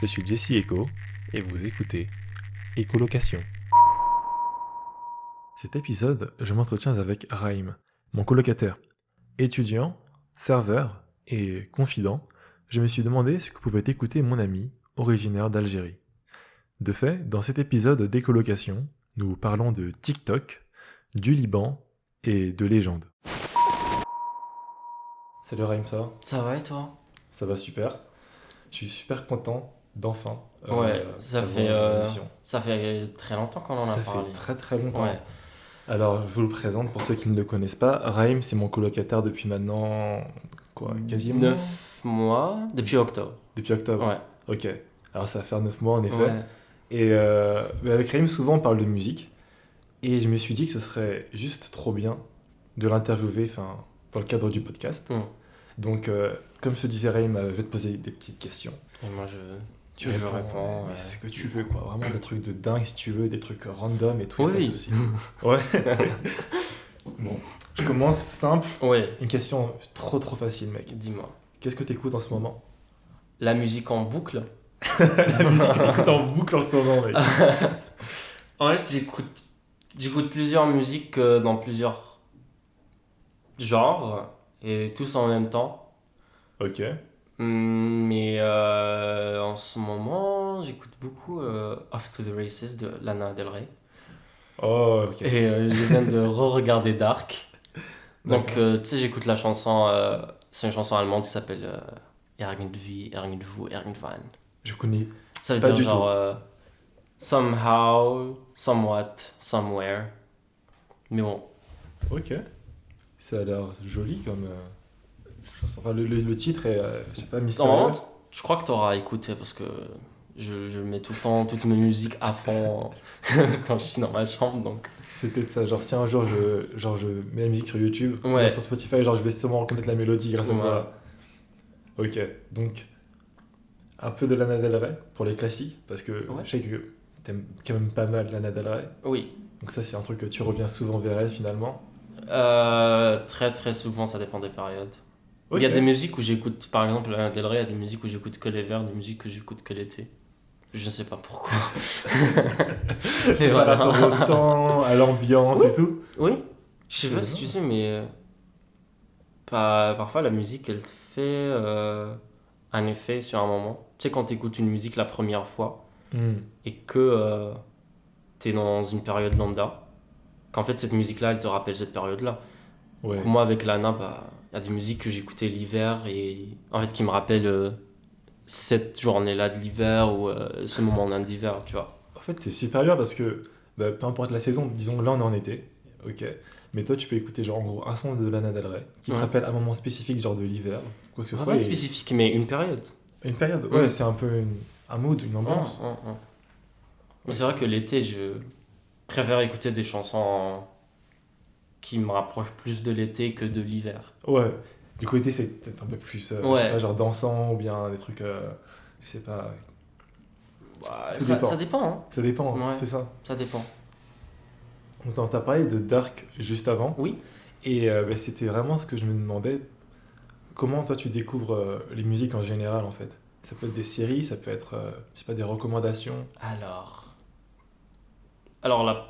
Je suis Jesse Echo et vous écoutez Écolocation. Cet épisode, je m'entretiens avec Raïm, mon colocataire. Étudiant, serveur et confident, je me suis demandé ce que pouvait écouter mon ami, originaire d'Algérie. De fait, dans cet épisode d'écolocation, nous parlons de TikTok, du Liban et de légendes. Salut Raïm, ça va? Ça va et toi? Ça va super. Je suis super content d'enfin Ouais, t'avoir dans l'émission. ça fait très longtemps qu'on en a Ça parlé. fait très très longtemps. Ouais, Alors, je vous le présente pour ceux qui ne le connaissent pas. Raïm, c'est mon colocataire depuis maintenant, quasiment 9 mois, depuis octobre. depuis octobre. Ouais, Ok. Alors, ça va faire 9 mois en effet. ouais. Et mais avec Raïm, souvent, on parle de musique. Et je me suis dit que ce serait juste trop bien de l'interviewer, enfin, dans le cadre du podcast. Mm. Donc, comme je te disais, Raïm, je vais te poser des petites questions. Et moi, Tu je réponds, réponds. mais ce que tu veux, quoi. Vraiment des trucs de dingue, si tu veux, des trucs random et tout, y a Oui. pas de souci. Ouais. Bon, je commence simple. Ouais, Une question trop facile, mec. dis-moi. Qu'est-ce que t'écoutes en ce moment? La musique en boucle? La musique que t'écoutes en boucle en ce moment, mec. En fait, j'écoute plusieurs musiques dans plusieurs genres et tous en même temps. Ok. Mais en ce moment, j'écoute beaucoup Off to the Races de Lana Del Rey. Oh, ok. Et je viens de re-regarder Dark. Donc, D'accord. tu sais, j'écoute la chanson. C'est une chanson allemande qui s'appelle Irgendwie, Irgendwo, Irgendwann. Je connais Ça veut pas dire du genre tout. somehow, somewhat, somewhere. Mais bon, Ok. Ça a l'air joli comme. Enfin, le titre est, je sais pas, mystérieux. normalement, je crois que tu auras écouté parce que je mets tout le temps toutes mes musiques à fond quand je suis dans ma chambre. Donc, C'est peut-être ça. Genre, si un jour je mets la musique sur YouTube, Ouais. ou sur Spotify, genre, je vais sûrement reconnaître la mélodie grâce à Ouais. toi. Ok. Donc, un peu de Lana Del Rey pour les classiques, parce que Ouais. je sais que t'aimes quand même pas mal Lana Del Rey. oui. Donc, ça, c'est un truc que tu reviens souvent vers elle finalement. Très très souvent, ça dépend des périodes. Ok. Il y a des musiques où j'écoute, par exemple, Lana Del Rey, il y a des musiques où j'écoute que l'hiver, des musiques que j'écoute que l'été. Je sais pas pourquoi. C'est Et par voilà. rapport au temps, à l'ambiance et tout. Oui, je sais C'est pas si vrai. tu sais, mais parfois la musique, elle te fait un effet sur un moment. Tu sais, quand tu écoutes une musique la première fois Hmm. et que tu es dans une période lambda, qu'en fait cette musique-là, elle te rappelle cette période-là. Du Ouais. coup, moi, avec Lana, il y a des musiques que j'écoutais l'hiver et en fait qui me rappellent cette journée-là de l'hiver ou ce moment-là d'hiver, tu vois. En fait, c'est super bien parce que bah, peu importe la saison, disons là on est en été, ok. Mais toi, tu peux écouter genre en gros un son de Lana Del Rey qui te Ouais. rappelle un moment spécifique, genre de l'hiver, quoi que ce soit. Pas et- spécifique, mais une période. Une période, ouais, Mm. c'est un peu un mood, une ambiance. Mais c'est vrai que l'été, je préfère écouter des chansons qui me rapprochent plus de l'été que de l'hiver. Ouais. Du coup, été, c'est peut-être un peu plus, je sais Ouais. pas, genre dansant ou bien des trucs, je sais pas. Tout Ça, dépend. ça dépend, hein. Ça dépend, Ouais. c'est ça. Ça dépend. Donc, t'as parlé de Dark juste avant. Oui. Et bah, c'était vraiment ce que je me demandais. Comment toi tu découvres les musiques en général en fait? Ça peut être des séries, ça peut être, je sais pas, des recommandations. Alors là,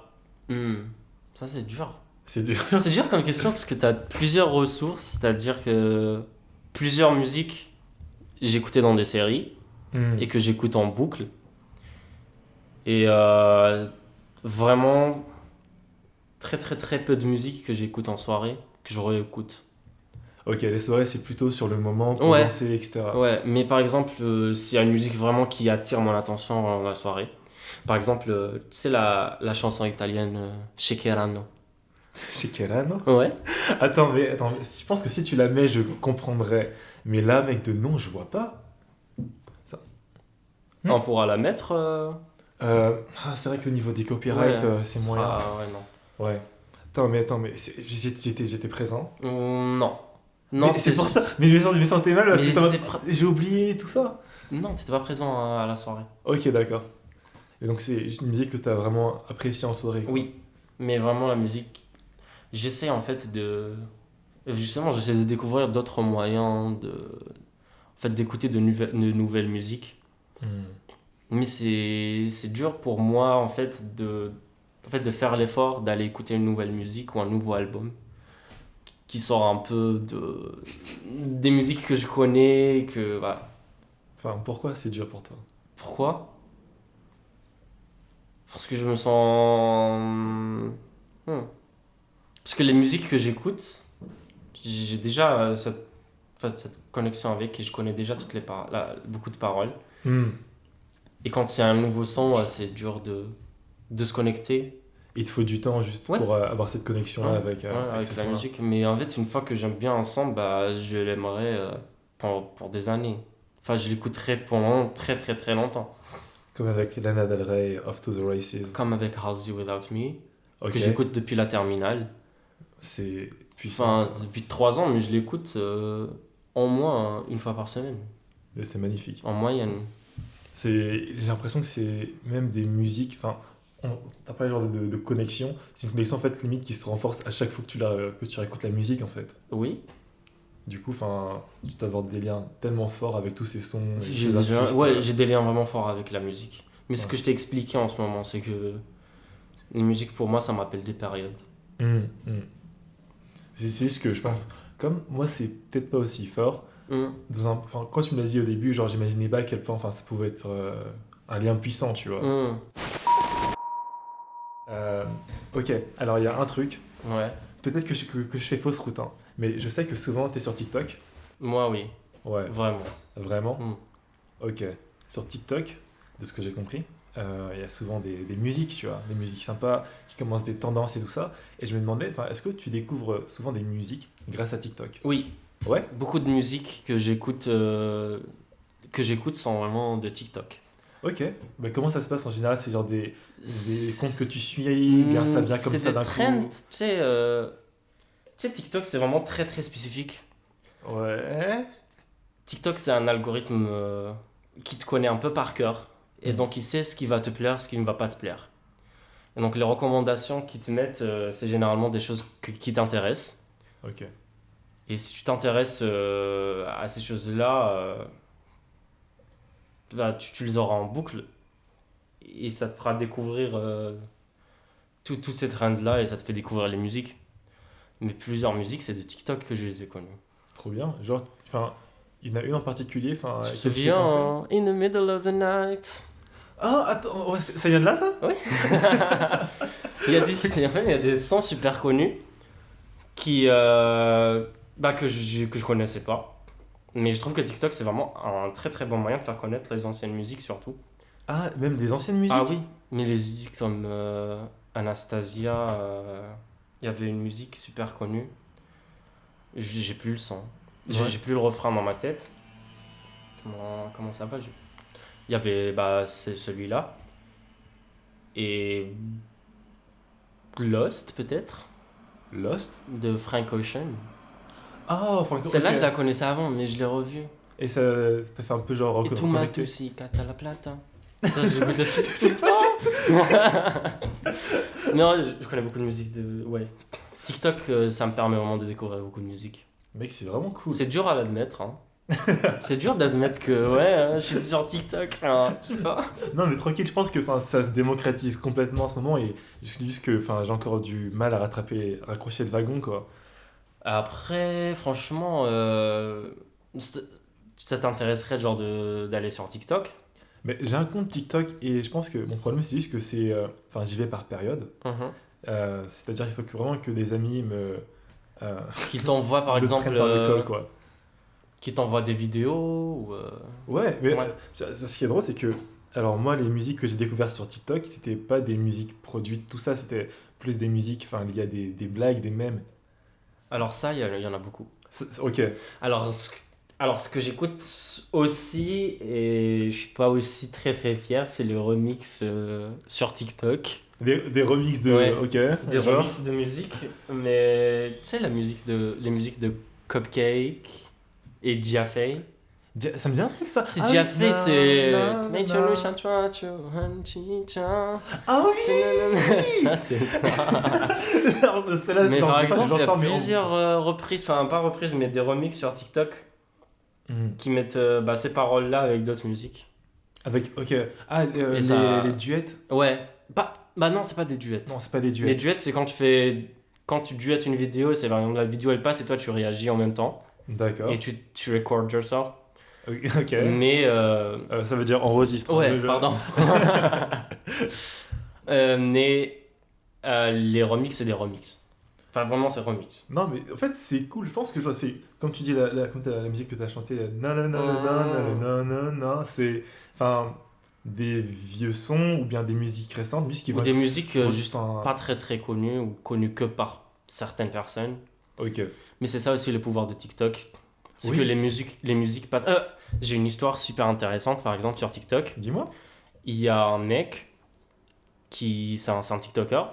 ça c'est dur. C'est dur. C'est dur comme question parce que tu as plusieurs ressources, c'est-à-dire que plusieurs musiques j'écoutais dans des séries Hmm. et que j'écoute en boucle. Et vraiment très très très peu de musique que j'écoute en soirée, que je réécoute. Ok, les soirées c'est plutôt sur le moment, Ouais. condensé, etc. Ouais, mais par exemple, s'il y a une musique vraiment qui attire mon attention dans la soirée, par exemple, tu sais la chanson italienne Shakerano. Chez Kella, non? Ouais. Attends, je pense que si tu la mets, je comprendrais. Mais là, mec, de nom, je vois pas. Ça. On pourra la mettre. C'est vrai qu'au niveau des copyrights, Ouais. c'est moyen. Ah ouais, non. Ouais. Attends, mais j'étais présent. Non. Mais Non, c'est pour ça. Mais je me sentais mal parce Mais que j'étais en mode, j'étais pr- j'ai oublié tout ça. Non, t'étais pas présent à la soirée. Ok, d'accord. Et donc c'est une musique que t'as vraiment appréciée en soirée, quoi. Oui, mais vraiment la musique. J'essaie en fait de. Justement, j'essaie de découvrir d'autres moyens de. En fait, d'écouter de nouvelles musiques. Mais c'est dur pour moi, en fait, de faire l'effort d'aller écouter une nouvelle musique ou un nouveau album qui sort un peu des musiques que je connais, que voilà. Enfin, pourquoi c'est dur pour toi? Pourquoi? Parce que je me sens... Hmm. Parce que les musiques que j'écoute, j'ai déjà cette connexion avec et je connais déjà beaucoup de paroles. Hmm. Et quand il y a un nouveau son, c'est dur de se connecter. Il te faut du temps juste Ouais. pour avoir cette connexion-là Ouais, avec, ouais, avec avec ce la son-là. musique. Mais en fait, une fois que j'aime bien ensemble, bah, je l'aimerais pour des années. Enfin, je l'écouterai pendant très très très longtemps. Comme avec Lana Del Rey, Off to the Races. Comme avec Halsey Without Me, Ok, que j'écoute depuis la terminale. c'est puissant Enfin, ça. depuis 3 ans, mais je l'écoute au moins une fois par semaine, Et c'est magnifique. en moyenne. J'ai l'impression que c'est même des musiques. Enfin, t'as pas le genre de connexion. C'est une connexion en fait limite qui se renforce à chaque fois que tu réécoutes la musique en fait. Oui, Du coup, enfin, tu dois avoir des liens tellement forts avec tous ces sons et j'ai ces artistes. ouais, j'ai des liens vraiment forts avec la musique. Mais ce Ouais. que je t'ai expliqué en ce moment, c'est que les musiques pour moi, ça me rappelle des périodes. Hum, hum. C'est juste que je pense, comme moi, c'est peut-être pas aussi fort. Hum. Enfin, quand tu me l'as dit au début, genre, j'imaginais pas à quel point enfin, ça pouvait être un lien puissant, tu vois. Hum. Euh, ok, alors il y a un truc. Ouais, Peut-être que je fais fausse route, hein, mais je sais que souvent, t'es sur TikTok. moi oui, Ouais, vraiment. vraiment. Hum. Ok. Sur TikTok, de ce que j'ai compris, il y a souvent des musiques, tu vois, des musiques sympas qui commencent des tendances et tout ça. Et je me demandais, enfin, est-ce que tu découvres souvent des musiques grâce à TikTok? Oui, Ouais? beaucoup de musiques que j'écoute sont vraiment de TikTok. Ok. Bah, comment ça se passe en général? C'est genre des comptes que tu suis, bien ça vient comme C'est ça des d'un trends, coup? tu sais, TikTok, c'est vraiment très très spécifique. Ouais. TikTok, c'est un algorithme qui te connaît un peu par cœur. Et Mhm. donc, il sait ce qui va te plaire, ce qui ne va pas te plaire. Et donc, les recommandations qu'ils te mettent, c'est généralement des choses qui t'intéressent. Ok. Et si tu t'intéresses à ces choses-là, bah, tu les auras en boucle. Et ça te fera découvrir toutes ces trends-là et ça te fait découvrir les musiques. Mais plusieurs musiques, c'est de TikTok que je les ai connues. Trop bien. Genre, enfin, il y en a une en particulier, enfin, Tu à te laquelle tu peux souviens, penser? In the middle of the night? Ah, attends, ouais, ça vient de là, ça? Oui. En fait, il y a des sons super connus que je connaissais pas. Mais je trouve que TikTok, c'est vraiment un très très bon moyen de faire connaître les anciennes musiques surtout. Ah, même des anciennes musiques? Ah oui, mais les musiques comme Anastasia, il y avait une musique super connue. J'ai plus le son. Ouais. J'ai plus le refrain dans ma tête. Comment ça va? Il y avait c'est celui-là. Et Lost peut-être, Lost? de Frank Ocean. Ah, enfin, Celle-là, ok. je la connaissais avant, mais je l'ai revue. Et ça t'a fait un peu genre Et tu m'as reconnecter? aussi, Cata la Plata. Ça, je l'écoute aussi tout C'est le pas temps. Non, je connais beaucoup de musique de. Ouais. TikTok, ça me permet vraiment de découvrir beaucoup de musique. Mec, c'est vraiment cool. C'est dur à l'admettre, hein. C'est dur d'admettre que, ouais, je suis sur TikTok, hein, je sais pas. Non, mais tranquille, je pense que enfin, ça se démocratise complètement en ce moment et juste que enfin, j'ai encore du mal à raccrocher le wagon, quoi. Après, franchement, ça t'intéresserait genre d'aller sur TikTok? Mais j'ai un compte TikTok et je pense que mon problème, c'est juste que c'est. Enfin, j'y vais par période. Mhm. C'est-à-dire qu'il faut vraiment que des amis Qui t'envoie par me exemple, prennent par le col, quoi. qui t'envoie des vidéos ou, Ouais, mais Ouais. ce qui est drôle, c'est que. Alors, moi, les musiques que j'ai découvertes sur TikTok, c'était pas des musiques produites, tout ça, c'était plus des musiques, enfin, il y a des blagues, des mèmes. Alors ça, il y en a beaucoup. Ok. Alors, ce que j'écoute aussi, et je suis pas aussi très très fier, c'est le remix sur TikTok. Des remixes de. Ouais. Ok. Des genre. remixes de musique, mais tu sais, les musiques de Cupcake et Jaffe. Ça me dit un truc, ça. C'est Ah oui. Jaffe, c'est Na, na, Nature na. Lush and Trachu, Hanchicha. Ah oui. Ça, c'est ça. Alors, celle-là, Mais genre, par je dis pas que exemple, je il y a l'entends, mais plusieurs reprises, enfin pas reprises, mais des remixes sur TikTok Hmm. qui mettent ces paroles-là avec d'autres musiques. Avec, ok. Ah, Et ça... les duets? Ouais. Bah non, c'est pas des duets. Non, c'est pas des Les duets. duets, c'est quand tu duettes une vidéo, c'est par exemple la vidéo elle passe et toi tu réagis en même temps. Et D'accord. tu record yourself. Ok. Mais Ça veut dire enregistre. ouais, pardon. Mais les remixes, c'est des remixes. Enfin, vraiment, c'est remix. Non, mais en fait, c'est cool. Je pense que c'est comme tu dis, comme la musique que tu as chantée, c'est enfin des vieux sons ou bien des musiques récentes, musiques qui Ou vont des être. musiques juste Enfin, pas très très connues ou connues que par certaines personnes. ok. Mais c'est ça aussi le pouvoir de TikTok. C'est Oui. que les musiques pas. J'ai une histoire super intéressante, par exemple, sur TikTok. Dis-moi. Il y a un mec c'est un TikToker.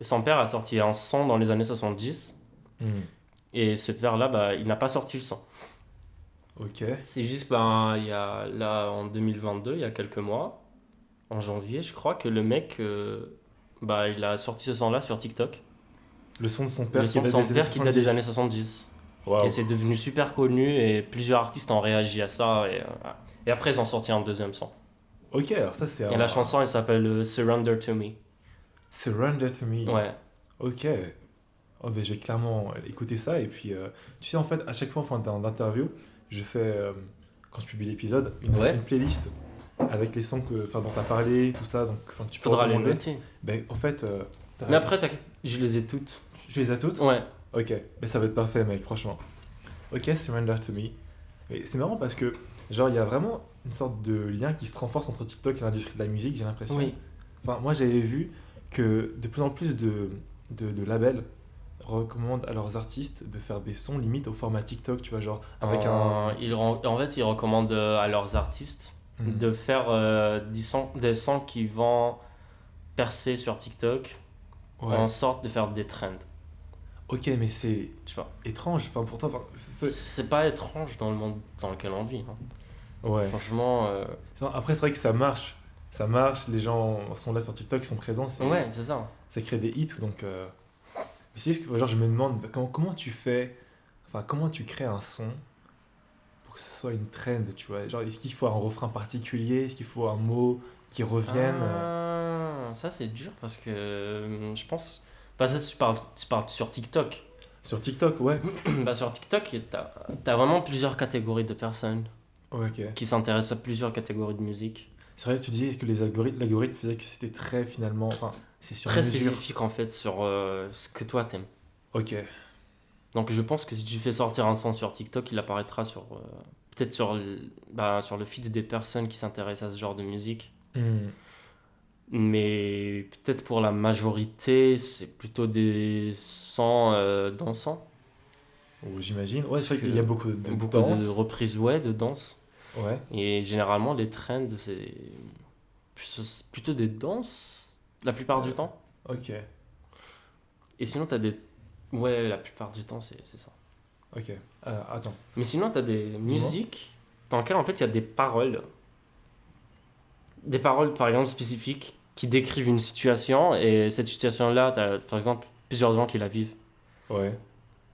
Et son père a sorti un son dans les années 70. Hmm. Et ce père-là, bah, il n'a pas sorti le son. Ok. C'est juste, ben, il y a, là, en 2022, il y a quelques mois, en janvier, je crois que le mec, bah, il a sorti ce son-là sur TikTok. Le son de son père Le qui son de date son des années père qui date des 70. années 70. Et Waouh. c'est devenu super connu et plusieurs artistes ont réagi à ça. Et après, ils ont sorti un deuxième son. Ok, alors ça, c'est Et la chanson, elle s'appelle Surrender to Me. Surrender to Me. Ouais. Ok. Oh, ben, je vais clairement écouter ça. Et puis, tu sais, en fait, à chaque fois, en fin d'interview, je fais, quand je publie l'épisode, Ouais. une playlist avec les sons dont tu as parlé, tout ça. Donc, enfin, tu peux Faudra les recommander. noter. Ben, en fait, Mais après, je les ai toutes. tu les as toutes? Ouais. Ok. Ben, ça va être parfait, mec, franchement. Ok, Surrender to Me. Mais c'est marrant parce que, genre, il y a vraiment une sorte de lien qui se renforce entre TikTok et l'industrie de la musique, j'ai l'impression. Oui. Enfin, moi, j'avais vu que de plus en plus de labels recommandent à leurs artistes de faire des sons limite au format TikTok, tu vois, genre avec un. En fait, ils recommandent à leurs artistes Hmm. de faire des sons qui vont percer sur TikTok Ouais. en sorte de faire des trends. Ok, mais c'est Tu vois. étrange. Enfin, pourtant, enfin, C'est pas étrange dans le monde dans lequel on vit. Hein. ouais. Franchement, Après, c'est vrai que ça marche. Ça marche, les gens sont là sur TikTok, ils sont présents, ouais, c'est ça. ça crée des hits. Donc, c'est juste que genre, je me demande comment tu fais, enfin, comment tu crées un son pour que ça soit une trend, tu vois. Genre, est-ce qu'il faut un refrain particulier? Est-ce qu'il faut un mot qui revienne? Ça, c'est dur parce que je pense. Bah, ça, tu parles sur TikTok. Sur TikTok, ouais. Bah, sur TikTok, t'as vraiment plusieurs catégories de personnes Ouais, ok. qui s'intéressent à plusieurs catégories de musique. C'est vrai que tu disais que l'algorithme faisait que c'était très finalement. Enfin, c'est sur Très mesure. spécifique en fait sur ce que toi t'aimes. Ok. Donc je pense que si tu fais sortir un son sur TikTok, il apparaîtra sur peut-être sur le feed des personnes qui s'intéressent à ce genre de musique. Hmm. Mais peut-être pour la majorité, c'est plutôt des sons dansants. Ou j'imagine. Ouais, Parce c'est vrai que qu'il y a beaucoup de beaucoup danse. de reprises ouais, de danse. Ouais. Et généralement, les trends, c'est plutôt des danses la plupart du temps. Ok. Et sinon, t'as des. Ouais, la plupart du temps, c'est ça. Ok. Attends. Mais sinon, t'as des musiques dans lesquelles en fait il y a des paroles. Des paroles par exemple spécifiques qui décrivent une situation et cette situation-là, t'as par exemple plusieurs gens qui la vivent. Ouais.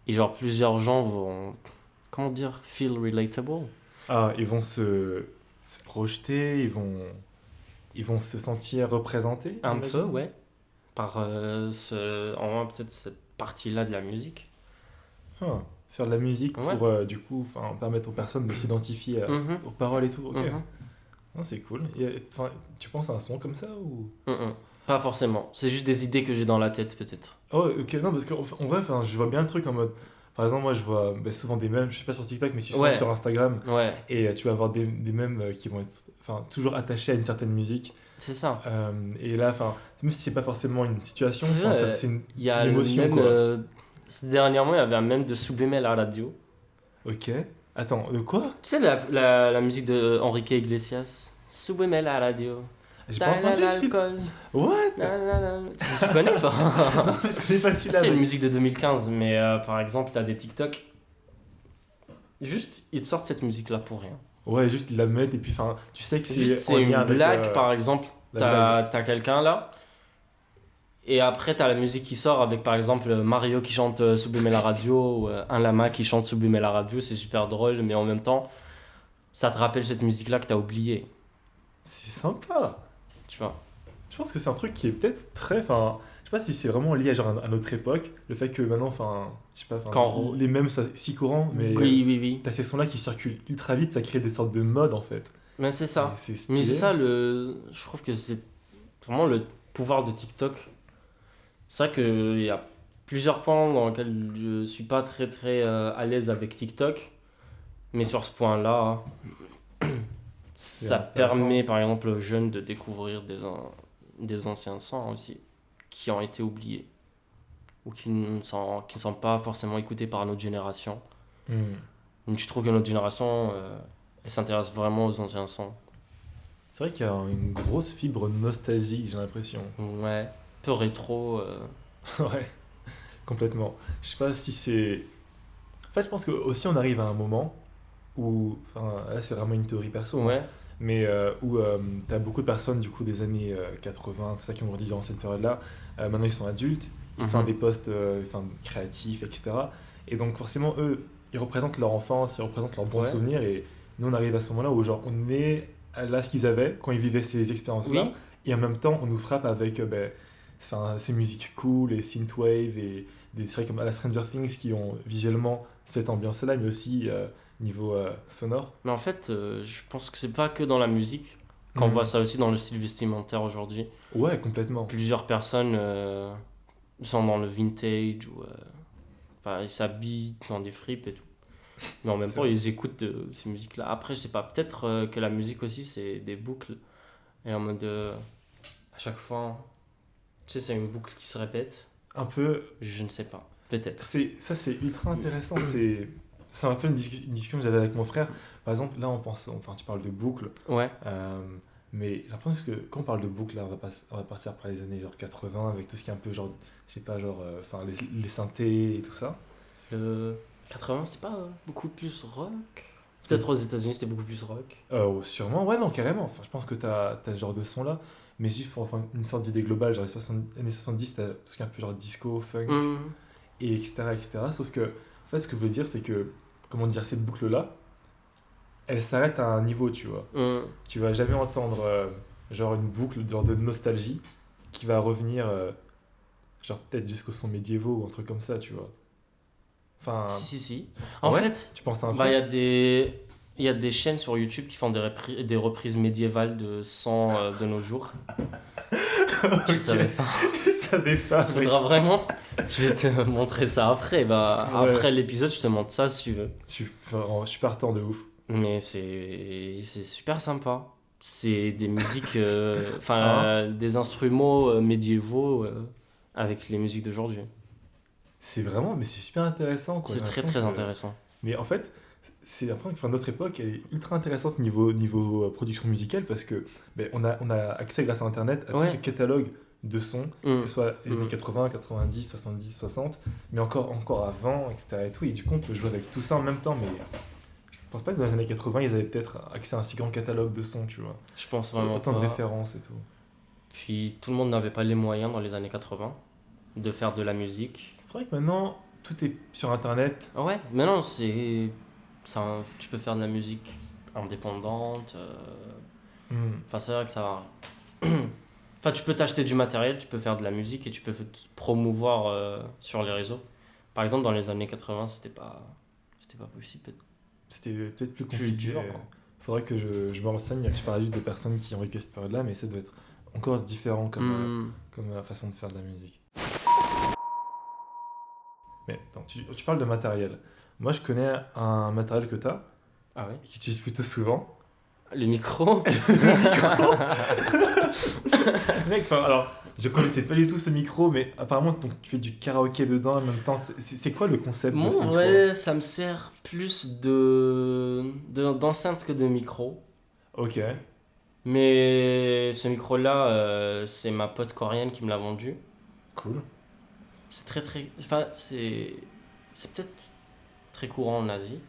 Et genre plusieurs gens vont. Comment dire? Feel relatable? Ah, ils vont se projeter, ils vont se sentir représentés, Un j'imagine. peu, ouais. Par en moins peut-être cette partie-là de la musique. Ah, faire de la musique Ouais. pour, du coup, permettre aux personnes de s'identifier Mhm, aux paroles et tout. Ok. mhm, Non, c'est cool. Tu penses à un son comme ça ou. mhm. Pas forcément. C'est juste des idées que j'ai dans la tête peut-être. Oh, ok, non, parce qu'en en vrai, je vois bien le truc en mode. Par exemple, moi, je vois souvent des mèmes, je sais pas sur TikTok, mais souvent Ouais. sur Instagram, Ouais, et tu vas avoir des mèmes qui vont être toujours attachés à une certaine musique. c'est ça. Et là, même si c'est pas forcément une situation, C'est vrai, c'est une. Il y a Une le émotion, même. quoi. Dernièrement, il y avait un même de Sublime à la radio. Ok. Attends, de quoi? Tu sais, la musique de Enrique Iglesias. Sublime à la radio. J'ai pas entendu ce film. l'alcool. What? Tu connais pas? Je connais pas celui-là. C'est une mec. musique de 2015, mais par exemple, t'as des TikTok. Juste, ils te sortent cette musique-là pour rien. Ouais, juste ils la mettent, et puis tu sais que Juste, c'est en c'est une lien avec. blague, par exemple. la T'as quelqu'un là. Et après, t'as la musique qui sort avec par exemple Mario qui chante Sublime la radio, ou un lama qui chante Sublime la radio, c'est super drôle, mais en même temps, ça te rappelle cette musique-là que t'as oubliée. c'est sympa. tu vois. Je pense que c'est un truc qui est peut-être très. Enfin, je sais pas si c'est vraiment lié à, genre, à notre époque. Le fait que maintenant, enfin, je sais pas, enfin, Quand... les mêmes soient si courants, mais Oui, oui, oui. t'as ces sons-là qui circulent ultra vite, ça crée des sortes de modes en fait. Mais c'est Et ça. c'est Mais c'est stylé. ça, je trouve que c'est vraiment le pouvoir de TikTok. C'est vrai qu'il y a plusieurs points dans lesquels je suis pas très très à l'aise avec TikTok. Mais sur ce point-là, ça intéressant. permet par exemple aux jeunes de découvrir des anciens sons aussi, qui ont été oubliés. Ou qui ne sont pas forcément écoutés par notre génération. Hmm. Donc je trouve que notre génération, elle s'intéresse vraiment aux anciens sons. C'est vrai qu'il y a une grosse fibre nostalgique, j'ai l'impression. Ouais, peu rétro. Ouais, complètement. Je sais pas si c'est. En fait, je pense que aussi on arrive à un moment où. Enfin, là, c'est vraiment une théorie perso, hein, Ouais. mais où t'as beaucoup de personnes du coup des années 80, tout ça, qui ont grandi durant cette période-là. Maintenant, ils sont adultes, ils sont à Mhm. des postes enfin, créatifs, etc. Et donc, forcément, eux, ils représentent leur enfance, ils représentent leurs bons Ouais. souvenirs. Et nous, on arrive à ce moment-là où, genre, on est à là ce qu'ils avaient quand ils vivaient ces expériences-là. Oui, Et en même temps, on nous frappe avec enfin, ces musiques cool et synthwave et des séries comme à la Stranger Things qui ont visuellement cette ambiance-là, mais aussi niveau sonore. mais en fait, je pense que c'est pas que dans la musique, qu'on Mhm. voit ça aussi dans le style vestimentaire aujourd'hui. Ouais, complètement. Plusieurs personnes sont dans le vintage ou enfin, ils s'habillent dans des fripes et tout. Mais en même C'est temps, vrai. ils écoutent ces musiques-là. Après, je sais pas, peut-être que la musique aussi, c'est des boucles. Et en mode, à chaque fois, tu sais, c'est une boucle qui se répète. Un peu, Je ne sais pas. Peut-être. ça c'est ultra intéressant. Ça m'a fait une discussion que j'avais avec mon frère. Par exemple, là, enfin, tu parles de boucle. Ouais. Mais j'ai l'impression que quand on parle de boucle, là, on va partir par les années genre 80 avec tout ce qui est un peu genre, je sais pas, genre, enfin, les synthés et tout ça. Le 80, c'est pas beaucoup plus rock? Peut-être aux États-Unis, c'était beaucoup plus rock. Sûrement, ouais, non, carrément. Enfin, je pense que t'as ce genre de son là. Mais juste pour avoir une sorte d'idée globale, genre années 70, t'as tout ce qui est un peu genre disco, funk, Mhm. et etc., etc. Sauf que, en fait, ce que je veux dire, c'est que, comment dire, cette boucle-là, elle s'arrête à un niveau, tu vois. Mhm. Tu vas jamais entendre, genre, une boucle genre de nostalgie qui va revenir, genre, peut-être jusqu'au son médiévaux ou un truc comme ça, tu vois. Enfin, Si, si. En ouais, fait, tu penses à un bah, truc? il y a des chaînes sur YouTube qui font des reprises médiévales de sons de nos jours. Tu Ok, savais pas. je savais pas, mec. Faudra vraiment. Je vais te montrer ça après. Bah, Ouais. après l'épisode, je te montre ça si tu veux. Je suis partant de ouf. Mais c'est super sympa. C'est des musiques, enfin, Hein? des instruments médiévaux avec les musiques d'aujourd'hui. C'est vraiment, mais c'est super intéressant, quoi. C'est J'ai très l'impression très que. intéressant. Mais en fait, c'est l'impression que enfin, notre époque, elle est ultra intéressante niveau production musicale parce que on a accès grâce à Internet à tout ce Ouais. catalogue de sons, que Mm. ce soit les années Mm. 80, 90, 70, 60, mais encore avant, etc. Et tout. Et du coup, on peut jouer avec tout ça en même temps. Mais je pense pas que dans les années 80, ils avaient peut-être accès à un si grand catalogue de sons, tu vois. Je pense vraiment Autant de pas. références et tout. Puis tout le monde n'avait pas les moyens dans les années 80 de faire de la musique. C'est vrai que maintenant, tout est sur Internet. Ouais, maintenant tu peux faire de la musique indépendante. Hmm. Enfin, c'est vrai que ça va. Enfin, tu peux t'acheter du matériel, tu peux faire de la musique et tu peux te promouvoir sur les réseaux. Par exemple, dans les années 80, c'était pas possible. C'était peut-être plus Plus compliqué. dur. Faudrait que je me renseigne. Je parle juste des personnes qui ont vécu cette période-là, mais ça doit être encore différent Hmm. comme façon de faire de la musique. Mais attends, tu parles de matériel. Moi, je connais un matériel que tu as, Ah ouais. et que tu utilises plutôt souvent. Le micro. Mec, enfin, alors, je connaissais pas du tout ce micro, mais apparemment, donc, tu fais du karaoké dedans en même temps. C'est quoi le concept de ce Moi, en micro? vrai, ça me sert plus d'enceinte que de micro. Ok, Mais ce micro-là, c'est ma pote coréenne qui me l'a vendu. cool. C'est très très. Enfin, c'est peut-être très courant en Asie.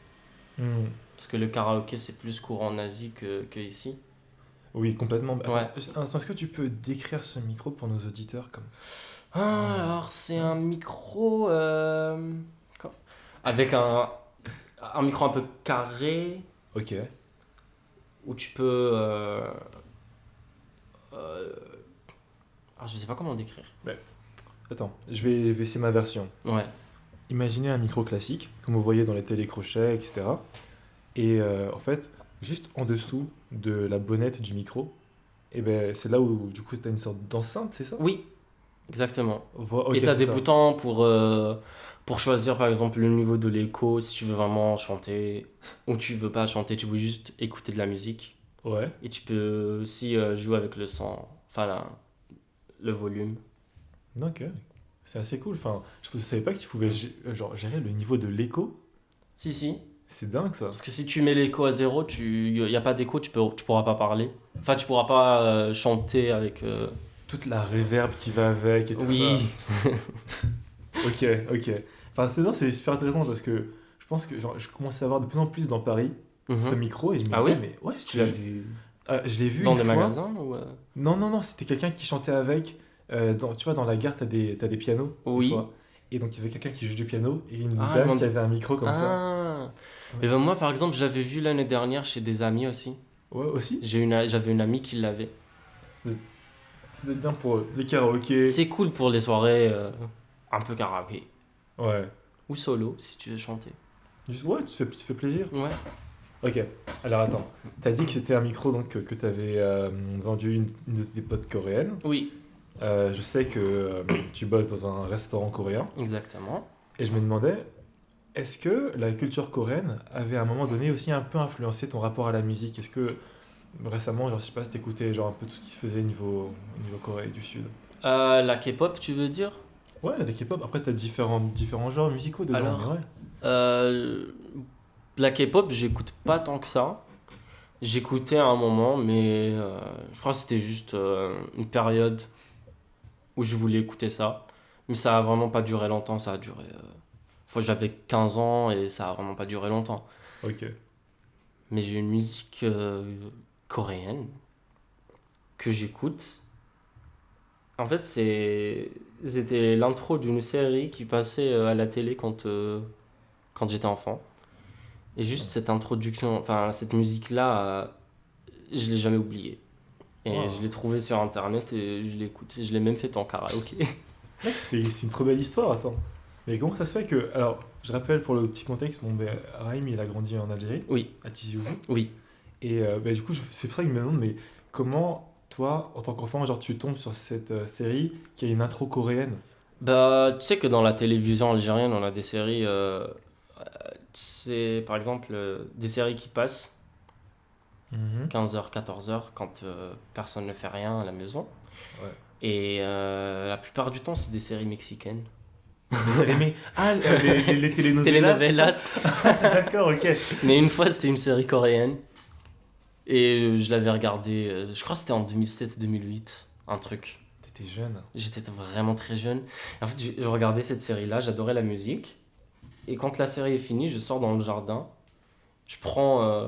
Hmm. Parce que le karaoké, c'est plus courant en Asie que ici. Oui, complètement. Attends, Ouais. est-ce que tu peux décrire ce micro pour nos auditeurs comme... Alors, c'est un micro. Quoi avec un micro un peu carré Ok. où tu peux Je sais pas comment décrire. Attends, je vais essayer ma version. Ouais. Imaginez un micro classique, comme vous voyez dans les télécrochets, etc. Et en fait, juste en dessous de la bonnette du micro, et ben, c'est là où du coup tu as une sorte d'enceinte, c'est ça? Oui, exactement. Ok, Et t'as c'est des ça. boutons pour choisir par exemple le niveau de l'écho, si tu veux vraiment chanter ou tu veux pas chanter, tu veux juste écouter de la musique. Ouais. Et tu peux aussi jouer avec le son, enfin le volume. Ok. C'est assez cool. Enfin, je ne savais pas que tu pouvais genre, gérer le niveau de l'écho. Si, si. C'est dingue ça. Parce que si tu mets l'écho à zéro, il n'y a pas d'écho, tu pourras pas parler. Enfin, tu pourras pas chanter avec. Toute la réverb qui va avec et tout ça. Oui. Ok, ok. Enfin, non, c'est super intéressant parce que je pense que genre, je commence à voir de plus en plus dans Paris ce Mhm. micro et je me Ah disais, oui? mais ouais, Tu l'as vu Je l'ai vu dans une des fois. magasins ou Non, non, non, c'était quelqu'un qui chantait avec. Tu vois, dans la gare, t'as des pianos, des Oui. fois. Et donc, il y avait quelqu'un qui joue du piano et une Ah, dame qui avait un micro comme ça. Ah. Et ben moi, par exemple, je l'avais vu l'année dernière chez des amis aussi. Ouais, aussi. J'avais une amie qui l'avait. C'était bien pour les karaokés. C'est cool pour les soirées un peu karaoké. Ouais. Ou solo, si tu veux chanter. Ouais, tu te fais plaisir. Ouais. Ok, alors attends. T'as dit que c'était un micro donc, que t'avais vendu une de tes potes coréennes. Oui, Je sais que tu bosses dans un restaurant coréen. exactement. Et je me demandais, est-ce que la culture coréenne avait à un moment donné aussi un peu influencé ton rapport à la musique? Est-ce que récemment, genre, je sais pas si t'écoutais genre un peu tout ce qui se faisait niveau Corée du Sud? La K-pop, tu veux dire? Ouais, la K-pop. Après, t'as différents genres musicaux dedans, mais Alors, ouais. euh, la K-pop, j'écoute pas tant que ça. J'écoutais à un moment, mais je crois que c'était juste une période où je voulais écouter ça. Mais ça a vraiment pas duré longtemps, ça a duré... Enfin, j'avais 15 ans et ça a vraiment pas duré longtemps. Ok. Mais j'ai une musique coréenne que j'écoute. En fait, c'était l'intro d'une série qui passait à la télé quand j'étais enfant. Et juste cette introduction, enfin cette musique-là, je l'ai jamais oubliée. Et Wow. je l'ai trouvée sur internet et je l'écoute. Je l'ai même fait en karaoké. Mec, c'est une trop belle histoire, attends. Mais comment ça se fait que... Alors, je rappelle pour le petit contexte, Raïm, il a grandi en Algérie, Oui, à Tizi Ouzou. oui. Et du coup, c'est pour ça que je me demande, mais comment, toi, en tant qu'enfant, genre, tu tombes sur cette série qui a une intro coréenne? Bah, tu sais que dans la télévision algérienne, on a des séries. C'est par exemple des séries qui passent Mhm. 15h, 14h quand personne ne fait rien à la maison. Ouais. Et la plupart du temps, c'est des séries mexicaines. Les séries, mais... Ah, les telenovelas, c'est Telenovelas. ça? D'accord, ok. Mais une fois, c'était une série coréenne. Et je l'avais regardée, je crois que c'était en 2007-2008, un truc. T'étais jeune. J'étais vraiment très jeune. En fait, je regardais cette série-là, j'adorais la musique. Et quand la série est finie, je sors dans le jardin. Je prends.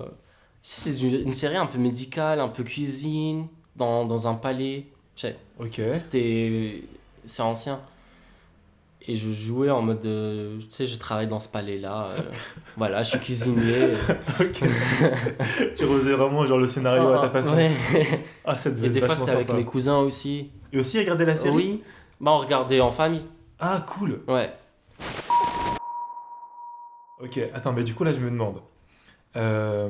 C'est une série un peu médicale, un peu cuisine, dans un palais. Tu sais, Ok. C'est ancien. Et je jouais en mode. Tu sais, je travaille dans ce palais-là. Voilà, je suis cuisinier. Ok. Tu refaisais vraiment genre le scénario à ta façon. Ouais. Ah, ça devait Et être des fois, vachement c'était avec sympa. mes cousins aussi. Et aussi regarder la série? Oui. Bah, on regardait en famille. Ah, cool. Ouais. Ok, attends, mais du coup là je me demande, euh,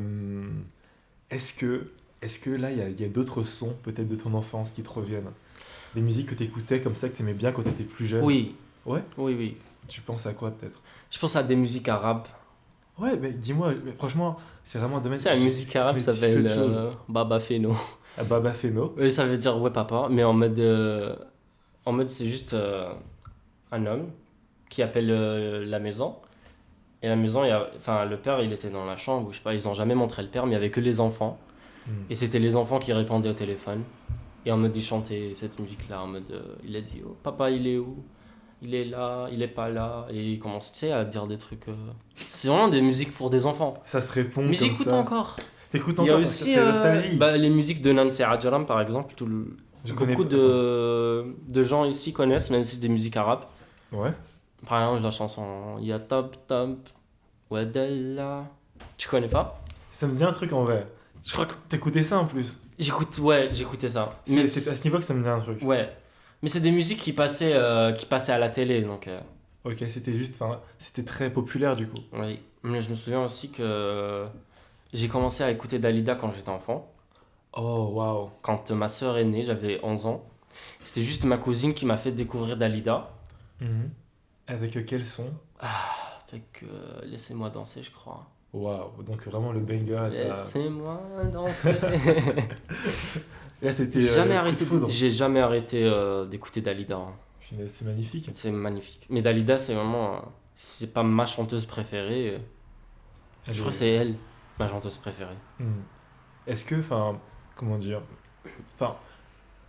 est-ce que, est-ce que là il y a d'autres sons peut-être de ton enfance qui te reviennent? Des musiques que t'écoutais comme ça que t'aimais bien quand t'étais plus jeune? Oui. Ouais? Oui, oui. Tu penses à quoi peut-être? Je pense à des musiques arabes. Ouais, mais dis-moi, mais franchement, c'est vraiment un domaine. Tu sais, la musique arabe je connais si peu s'appelle de choses. Baba Feno. À Baba Feno. Oui, ça veut dire ouais papa, mais en mode c'est juste un homme qui appelle la maison. Et la maison, enfin le père il était dans la chambre, ou je sais pas, ils ont jamais montré le père, mais il y avait que les enfants. Hmm. Et c'était les enfants qui répondaient au téléphone. Et en mode il chantait cette musique-là, en mode il a dit oh, papa il est où? Il est là, il est pas là. Et il commence tu sais, à dire des trucs. C'est vraiment des musiques pour des enfants. Ça se répond Mais comme j'écoute ça. encore. T'écoutes Il y a encore, aussi c'est nostalgie. les musiques de Nancy Ajaram par exemple. Je connais Beaucoup pas. Attends. de gens ici connaissent, même si c'est des musiques arabes. Ouais. Par exemple, la chanson Ya Top Top Wadalla. Tu connais pas? Ça me dit un truc en vrai. Je crois que. T'écoutais ça en plus. J'écoutais ça. C'est à ce niveau que ça me dit un truc. Ouais. Mais c'est des musiques qui passaient à la télé, donc... Ok, c'était juste, enfin, c'était très populaire du coup. oui. Mais je me souviens aussi que j'ai commencé à écouter Dalida quand j'étais enfant. Oh, waouh. Quand ma sœur est née, j'avais 11 ans. C'est juste ma cousine qui m'a fait découvrir Dalida. Mhm. Avec quel son? Avec Laissez-moi danser, je crois. Waouh, donc vraiment le banger. Laissez-moi danser. Là, c'était J'ai jamais arrêté d'écouter Dalida, hein. C'est magnifique. C'est magnifique. Mais Dalida, c'est vraiment... si c'est pas ma chanteuse préférée. Je crois que c'est elle, ma chanteuse préférée. Est-ce que, enfin, comment dire, enfin,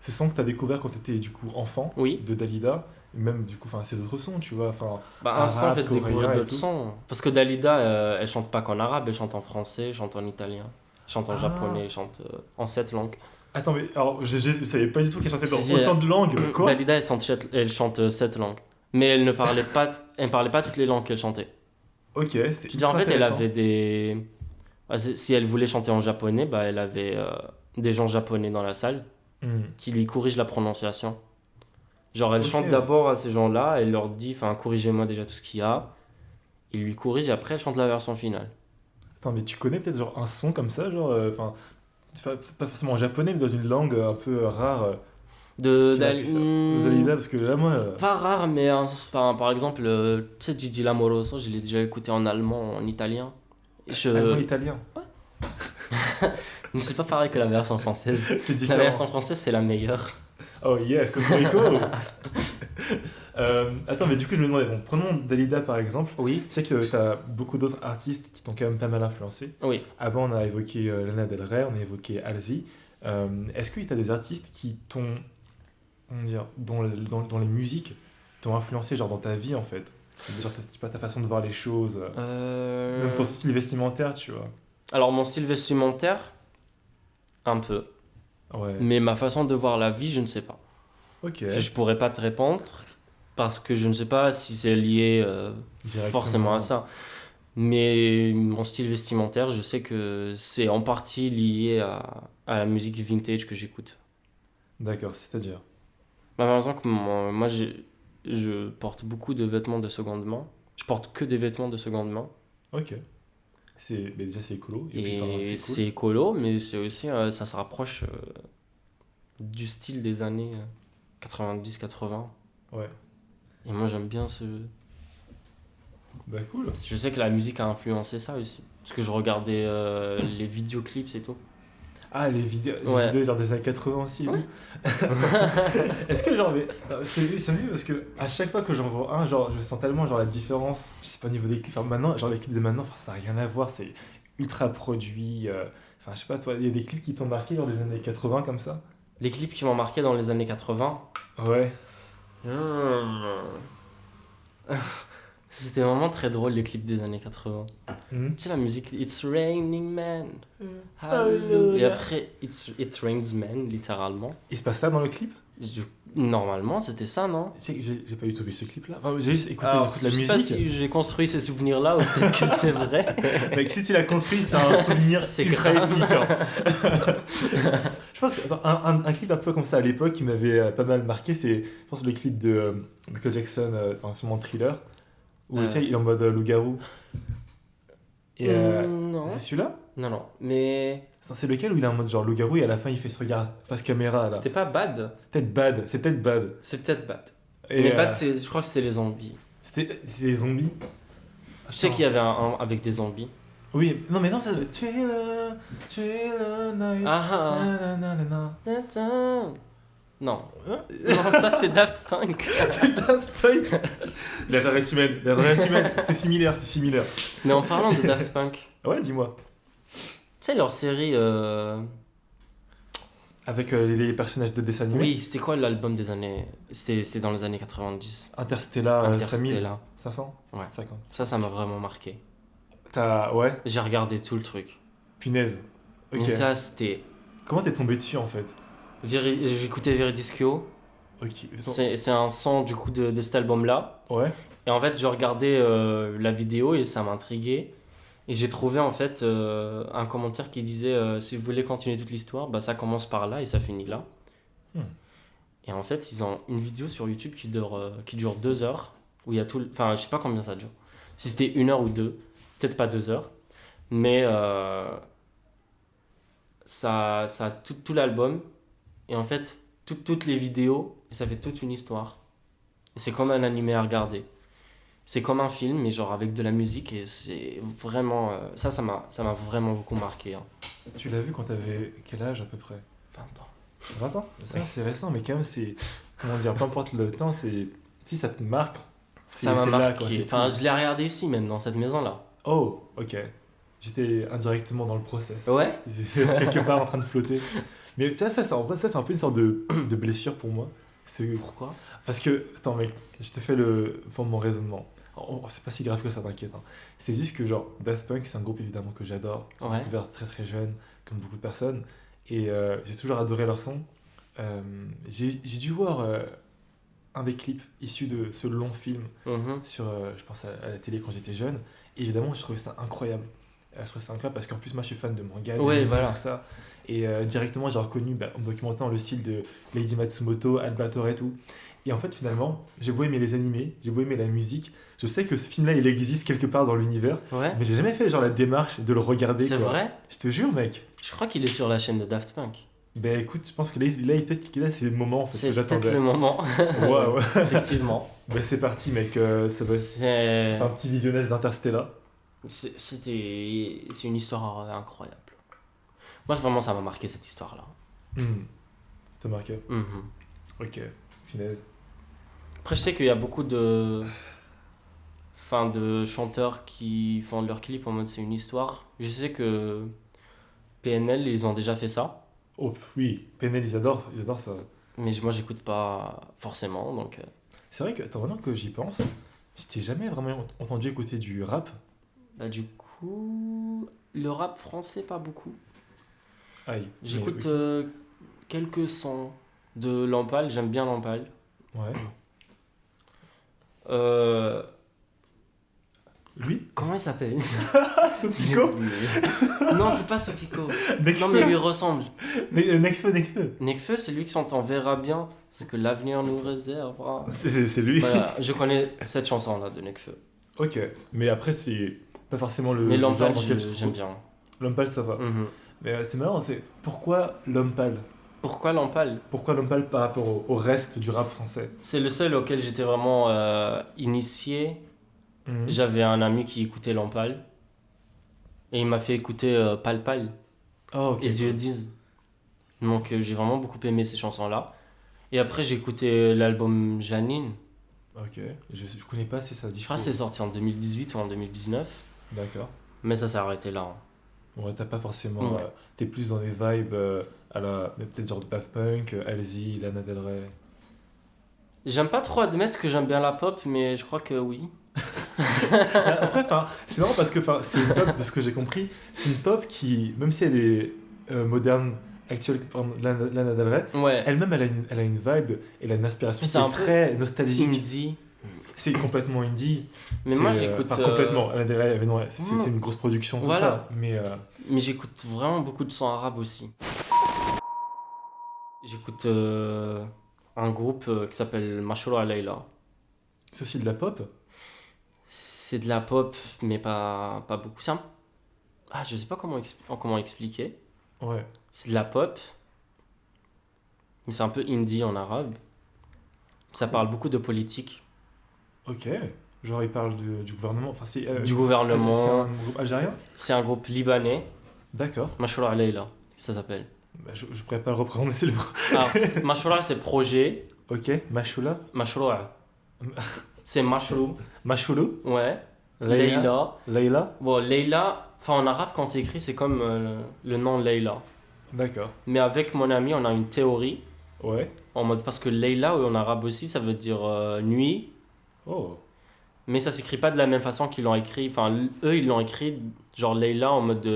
ce son que tu as découvert quand tu étais du coup enfant Oui. de Dalida, même du coup, enfin, ces autres sons, tu vois, enfin, un son arabe, fait coréen découvrir et d'autres tout. sons. Parce que Dalida, elle chante pas qu'en arabe, elle chante en français, elle chante en italien, elle chante en japonais, elle chante en 7 langues. Attends, mais alors, je savais pas du tout qu'elle chantait dans Si, autant de langues. Quoi? Dalida, elle chante 7 langues. Mais elle parlait pas toutes les langues qu'elle chantait. Ok, c'est Je veux dire, en ultra fait, elle intéressant. avait des... Si elle voulait chanter en japonais, bah, elle avait des gens japonais dans la salle qui lui corrigent la prononciation. Genre, elle Ok. chante d'abord à ces gens-là, elle leur dit, enfin, corrigez-moi déjà tout ce qu'il y a. Ils lui corrigent et après, elle chante la version finale. Attends, mais tu connais peut-être genre un son comme ça, genre, enfin, c'est pas forcément en japonais, mais dans une langue un peu rare qu'il a pu faire de Dalida, parce que là, moi, Pas rare, mais enfin, par exemple, tu sais, Gigi Lamoroso, je l'ai déjà écouté en allemand, en italien. Et allemand italien, Mais c'est pas pareil que la version française. c'est La différent. version française, c'est la meilleure. Oh yes, Cocorico. Attends, mais du coup, je me demandais, bon, prenons Dalida par exemple. Oui, Je sais que tu as beaucoup d'autres artistes qui t'ont quand même pas mal influencé. oui. Avant, on a évoqué Lana Del Rey, on a évoqué Halsey. Est-ce que tu as des artistes qui t'ont, comment dire, dans les musiques, t'ont influencé genre dans ta vie en fait? Genre je sais pas, ta façon de voir les choses, même ton style vestimentaire, tu vois. Alors, mon style vestimentaire, un peu. Ouais, Mais ma façon de voir la vie, je ne sais pas. ok, Je pourrais pas te répondre parce que je ne sais pas si c'est lié directement. forcément à ça. Mais mon style vestimentaire, je sais que c'est en partie lié à la musique vintage que j'écoute. D'accord, c'est-à-dire. Bah, par exemple, moi je porte beaucoup de vêtements de seconde main. Je porte que des vêtements de seconde main. Ok. Mais déjà, c'est écolo. Et puis, enfin, Et c'est cool. c'est écolo, mais c'est aussi, ça se rapproche du style des années 90-80. Ouais. Et moi j'aime bien ce... Bah, cool. Je sais que la musique a influencé ça aussi. Parce que je regardais les vidéoclips et tout. Ah, les Ouais. vidéos genre des années 80 aussi. et Ouais. tout. Est-ce que genre, c'est mieux parce que à chaque fois que j'en vois un, genre, je sens tellement genre la différence. Je sais pas au niveau des clips. Enfin, maintenant, genre les clips de maintenant, enfin, ça n'a rien à voir. C'est ultra produit. Enfin, je sais pas, toi, il y a des clips qui t'ont marqué genre des années 80 comme ça? Les clips qui m'ont marqué dans les années 80. Ouais. C'était vraiment très drôle les clips des années 80. Mhm. Tu sais la musique It's Raining Man. Hallelujah. Hallelujah. Et après It Rains Man, littéralement. Il se passe ça dans le clip? Normalement, c'était ça, non? Tu sais que j'ai pas du tout vu ce clip là. Enfin, j'ai juste écouté Alors, j'écoute je la sais musique. pas si j'ai construit ces souvenirs-là ou peut-être que c'est vrai. Mec, si tu l'as construit, c'est un souvenir C'est ultra grave. épique. Hein. Je pense qu'un clip un peu comme ça à l'époque qui m'avait pas mal marqué, c'est je pense le clip de Michael Jackson, enfin sûrement Thriller, où tu sais, il est en mode loup-garou. Et Non. c'est celui-là? Non, mais C'est lequel où il est en mode genre loup-garou et à la fin il fait ce regard face caméra là? c'était pas Bad. Peut-être Bad, c'est peut-être Bad. C'est peut-être Bad. Et, Mais Bad, je crois que c'était les zombies. c'est les zombies. Tu sais Attends. qu'il y avait un avec des zombies. Oui, non mais non, ça doit être Thriller, Night. Ah Nanana. Non. Non, ça c'est Daft Punk. C'est Daft Punk. La variété humaine, c'est similaire. Mais en parlant de Daft Punk, Ouais, dis-moi. tu sais leur série... Avec les personnages de dessin animé. Oui, c'était quoi l'album des années... C'était dans les années 90. Interstellar, 5000, Interstellar. 500, Ouais. 50. Ça m'a vraiment marqué. Ouais, J'ai regardé tout le truc. punaise. Ok. Mais ça, c'était... Comment t'es tombé dessus en fait? J'écoutais Veridiscio. Ok. C'est un son du coup de cet album-là. Ouais. Et en fait, je regardais la vidéo et ça m'intriguait. Et j'ai trouvé en fait un commentaire qui disait si vous voulez continuer toute l'histoire, bah, ça commence par là et ça finit là. Hmm. Et en fait, ils ont une vidéo sur YouTube qui dure 2 heures, où il y a tout. Enfin, je sais pas combien ça dure. Si c'était 1 heure ou deux, peut-être pas 2 heures, mais ça a tout l'album, et en fait, toutes les vidéos, et ça fait toute une histoire. Et c'est comme un animé à regarder. C'est comme un film, mais genre avec de la musique, et c'est vraiment. Ça m'a vraiment beaucoup marqué. Hein. Tu l'as vu quand t'avais quel âge à peu près? 20 ans. 20 ans? Ça, Ouais. c'est récent, mais quand même, c'est. Comment dire, peu importe le temps, c'est. Si ça te marque, Ça m'a c'est là, quoi. marqué. C'est tout. Enfin, je l'ai regardé ici, même dans cette maison-là. Oh, ok. J'étais indirectement dans le process. Ouais? J'étais quelque part en train de flotter. Mais ça, en vrai, ça, c'est un peu une sorte de blessure pour moi. C'est Pourquoi? Parce que, attends mec, je te fais le fond de mon raisonnement. C'est pas si grave que ça, t'inquiète. Hein. C'est juste que genre, Daft Punk, c'est un groupe évidemment que j'adore. J'ai Ouais. découvert très très jeune, comme beaucoup de personnes. Et j'ai toujours adoré leur son. J'ai dû voir un des clips issus de ce long film Mhm. sur, je pense, à la télé quand j'étais jeune. Et évidemment, je trouvais ça incroyable. Je trouvais ça incroyable parce qu'en plus, moi, je suis fan de manga, Ouais, d'anime, voilà. tout ça. Et directement, j'ai reconnu, en me documentant, le style de Lady Matsumoto, Albator et tout. Et en fait, finalement, j'ai beau aimer les animés, j'ai beau aimer la musique, je sais que ce film-là, il existe quelque part dans l'univers, Ouais. mais j'ai jamais fait genre la démarche de le regarder, C'est quoi. vrai? Je te jure, mec. Je crois qu'il est sur la chaîne de Daft Punk. Ben écoute, je pense que là, c'est le moment en fait, C'est que peut-être j'attendais. le moment. Ouais, ouais. Effectivement. Ben c'est parti, mec. Ça va C'est faire un petit visionnage d'Interstellar. c'est une histoire incroyable. Moi, vraiment, ça m'a marqué cette histoire-là. C'était marqué. Mhm. Ok, finesse. Après, je sais qu'il y a beaucoup de chanteurs qui font leurs clips en mode c'est une histoire. Je sais que PNL, ils ont déjà fait ça. Oh, oui, PNL, ils adorent ça. Mais moi, j'écoute pas forcément. Donc, C'est vrai que, attends, maintenant que j'y pense, je t'ai jamais vraiment entendu écouter du rap. bah, du coup, le rap français, pas beaucoup. Aïe. J'écoute Mais, ok. quelques sons de Lampal, j'aime bien Lampal. Ouais. Euh, Lui comment il s'appelle? Sopico. Non, c'est pas Sofico. Non, mais il Nekfeu. lui ressemble. Nekfeu. Nekfeu, c'est lui qui chante On verra bien ce que l'avenir nous réservera. C'est lui. Voilà, je connais cette chanson-là de Nekfeu. Ok. Mais après, c'est pas forcément Mais le genre Lampal, dans lequel tu j'aime trouves. bien. L'homme pâle, ça va. Mhm. Mais c'est marrant, c'est pourquoi l'homme pâle? Pourquoi Lampal? Pourquoi l'homme pâle par rapport au reste du rap français? C'est le seul auquel j'étais vraiment initié. Mhm. J'avais un ami qui écoutait Lampal. Et il m'a fait écouter Pal Pal. Oh, ok. Les yeux disent. Donc j'ai vraiment beaucoup aimé ces chansons-là. Et après j'ai écouté l'album Janine. Ok. Je connais pas si ça dit. Je crois que c'est sorti en 2018 ou en 2019. D'accord. Mais ça s'est arrêté là. Hein. Ouais, t'as pas forcément. Ouais. T'es plus dans des vibes à la. Peut-être genre de Daft Punk, Halsey, Lana Del Rey. J'aime pas trop admettre que j'aime bien la pop, mais je crois que oui. Après, c'est marrant parce que c'est une pop, de ce que j'ai compris, c'est une pop qui, même si elle est moderne, actuelle, Lana Del Rey, Ouais. elle-même elle a une vibe, elle a une inspiration Puis qui c'est est un peu très nostalgique. Indie. C'est complètement indie. Mais C'est, moi j'écoute. complètement. Lana Del Rey, non, c'est moi- une grosse production, tout Voilà. ça. Mais Mais j'écoute vraiment beaucoup de sons arabes aussi. J'écoute un groupe qui s'appelle Mashoura Leila. c'est aussi de la pop. C'est de la pop, mais pas beaucoup. Je sais pas comment expliquer. Ouais. C'est de la pop, mais c'est un peu indie en arabe. Ça parle beaucoup de politique, Ok. Genre, il parle du gouvernement. Enfin, c'est. du C'est gouvernement. un groupe algérien? C'est un groupe libanais, D'accord. Mashoura Leila, ça s'appelle. Bah, je pourrais pas le reprononcer le mot. Alors, Mashoura c'est projet, Ok. Machoula. Mashroua. C'est Mashrou, Machoulou. ouais. Leila. Leila. Leila. Bon, Leila, enfin en arabe quand c'est écrit, c'est comme le nom Leila. D'accord. Mais avec mon ami, on a une théorie Ouais. en mode parce que Leila en arabe aussi, ça veut dire nuit. Oh. Mais ça s'écrit pas de la même façon qu'ils l'ont écrit. Enfin, eux, ils l'ont écrit genre Leila en mode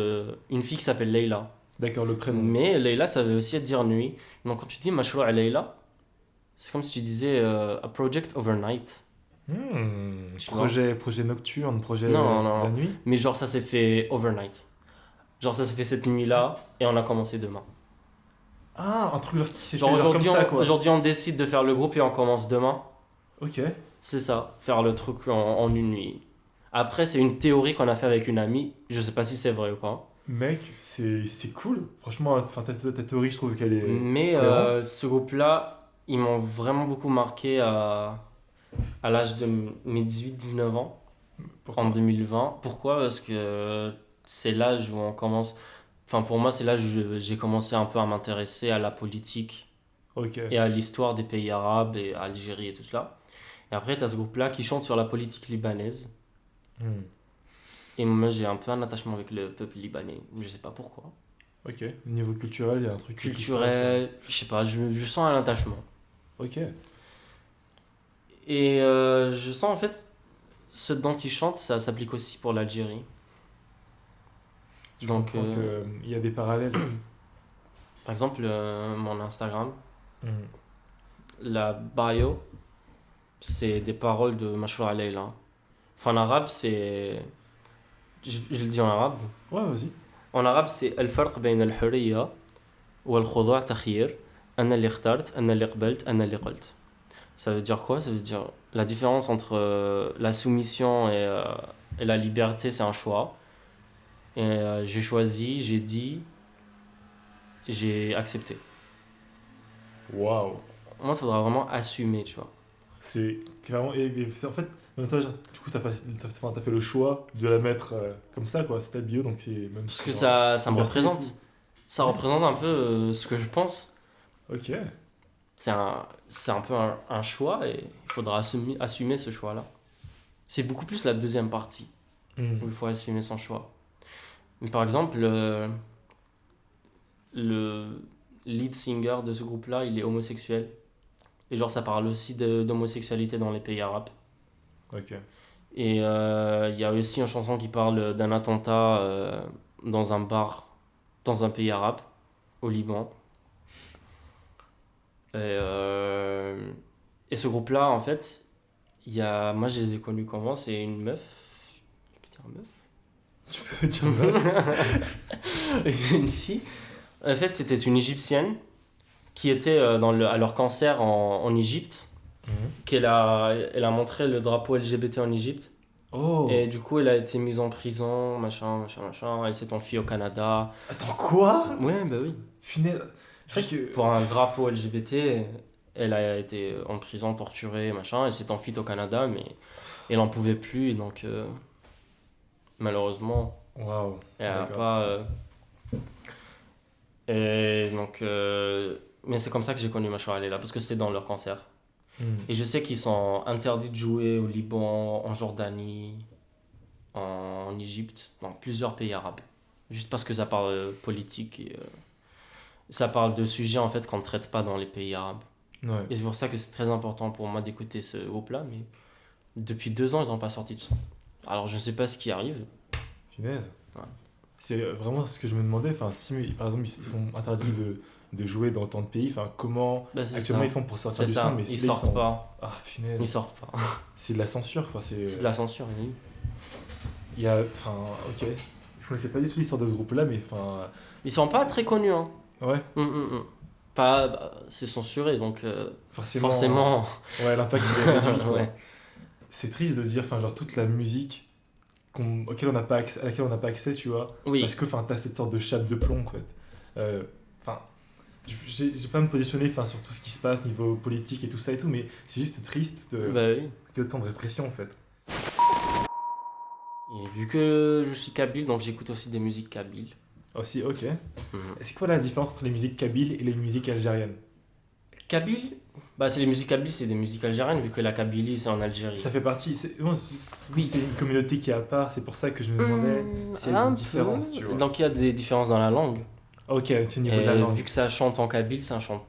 une fille qui s'appelle Leila. D'accord, le prénom. Mais Leila, ça veut aussi dire nuit. Donc quand tu dis Mashroua Leila, c'est comme si tu disais A Project Overnight. Tu vois. Projet nocturne, projet Non, de non, la non. nuit. Mais genre, ça s'est fait overnight. Genre, ça s'est fait cette nuit-là et on a commencé demain. Ah, un truc genre qui s'est Genre, fait genre comme aujourd'hui, ça, quoi. aujourd'hui, on décide de faire le groupe et on commence demain. Ok. C'est ça, faire le truc en une nuit. Après, c'est une théorie qu'on a fait avec une amie. Je sais pas si c'est vrai ou pas. Mec, c'est cool. Franchement, enfin, ta théorie, je trouve qu'elle est Mais cohérente. ce groupe-là, ils m'ont vraiment beaucoup marqué à l'âge de mes 18-19 ans, en Pourquoi? 2020. Pourquoi? Parce que c'est l'âge où on commence... Enfin, pour moi, c'est l'âge où j'ai commencé un peu à m'intéresser à la politique Ok. et à l'histoire des pays arabes et à Algérie et tout cela. Et après, tu as ce groupe-là qui chante sur la politique libanaise. Hmm. Et moi, j'ai un peu un attachement avec le peuple libanais. Je sais pas pourquoi. Ok. Niveau culturel, il y a un truc qui se passe. Culturel, je sais pas, je sens un attachement. Ok. Et je sens en fait, ce dont il chante, ça s'applique aussi pour l'Algérie. Tu Donc, comprends qu'il y a des parallèles. par exemple, mon Instagram, Hmm. la bio, c'est des paroles de Mashoura Leila. Enfin, en arabe, c'est. Je le dis en arabe. Ouais, vas-y. En arabe, c'est الفرق بين الحرية والخضوع تخيير أنا اللي اخترت أنا اللي قبلت أنا اللي قلت. Ça veut dire quoi? Ça veut dire la différence entre la soumission et la liberté, c'est un choix. Et j'ai choisi, j'ai dit, j'ai accepté. Waouh. Moi, il faudra vraiment assumer, tu vois. C'est clairement. Et c'est en fait. En même temps, genre, du coup, t'as fait le choix de la mettre comme ça, quoi. C'est ta bio, donc c'est même. Parce que ça me liberté et représente. tout. Ça représente un peu ce que je pense. Ok. C'est un peu un choix et il faudra assumer ce choix-là. C'est beaucoup plus la deuxième partie Hmm. où il faut assumer son choix. Mais par exemple, le lead singer de ce groupe-là, il est homosexuel. Et genre, ça parle aussi d'homosexualité dans les pays arabes. Ok. Et il y a aussi une chanson qui parle d'un attentat dans un bar, dans un pays arabe, au Liban. Et ce groupe-là, en fait, moi je les ai connus comment? C'est une meuf. Je peux dire meuf? Tu peux dire meuf. Une fille. En fait, c'était une Égyptienne qui était à leur concert en Égypte, elle a montré le drapeau LGBT en Égypte. Oh. Et du coup, elle a été mise en prison, machin, machin, machin. Elle s'est enfuie au Canada. Attends, quoi? Ouais, bah oui. Finesse. C'est Juste vrai que. pour un drapeau LGBT, elle a été en prison, torturée, machin. Elle s'est enfuie au Canada, mais elle en pouvait plus. Et donc, malheureusement, Waouh. elle a D'accord. pas. Et donc, mais c'est comme ça que j'ai connu Mashoura Leila, parce que c'était dans leur concert. Hmm. Et je sais qu'ils sont interdits de jouer au Liban, en Jordanie, en Égypte, dans plusieurs pays arabes. Juste parce que ça parle politique et ça parle de sujets en fait qu'on ne traite pas dans les pays arabes. Ouais. Et c'est pour ça que c'est très important pour moi d'écouter ce groupe-là, mais depuis 2 ans, ils n'ont pas sorti de son. Alors je ne sais pas ce qui arrive. Finesse. Ouais. C'est vraiment ce que je me demandais. Enfin, si par exemple ils sont interdits de jouer dans tant de pays, enfin, comment Bah, c'est actuellement ça. ils font pour sortir C'est du ça, son, mais ils si là, sortent pas. Ah, finesse. Ils sortent pas. C'est de la censure, enfin, C'est de la censure, oui. Il y a. Enfin, ok. Je connaissais pas du tout l'histoire de ce groupe-là, mais enfin. Ils sont pas très connus, hein. Ouais, Pas, bah, c'est censuré, donc forcément. forcément. Ouais, l'impact il est réduit, quoi. Ouais. C'est triste de dire, enfin, genre toute la musique auquel on n'a pas accès, à laquelle on n'a pas accès, tu vois. Oui. Parce que, enfin, t'as cette sorte de chape de plomb, en fait. Enfin, j'ai pas à me positionner, enfin, sur tout ce qui se passe niveau politique et tout ça et tout, mais c'est juste triste Bah oui. que tant de répression, en fait. Et vu que je suis kabyle, donc j'écoute aussi des musiques kabyles. Aussi, ok. Mhm. C'est quoi la différence entre les musiques kabyles et les musiques algériennes? Kabyle, bah c'est les musiques kabyles, c'est des musiques algériennes, vu que la Kabylie c'est en Algérie. Ça fait partie. Bon, Oui. c'est une communauté qui est à part, c'est pour ça que je me demandais s'il y a Un une peu. différence, tu vois. Donc il y a des différences dans la langue. Ok, c'est au niveau de Et la langue. vu que ça chante en kabyle, ça chante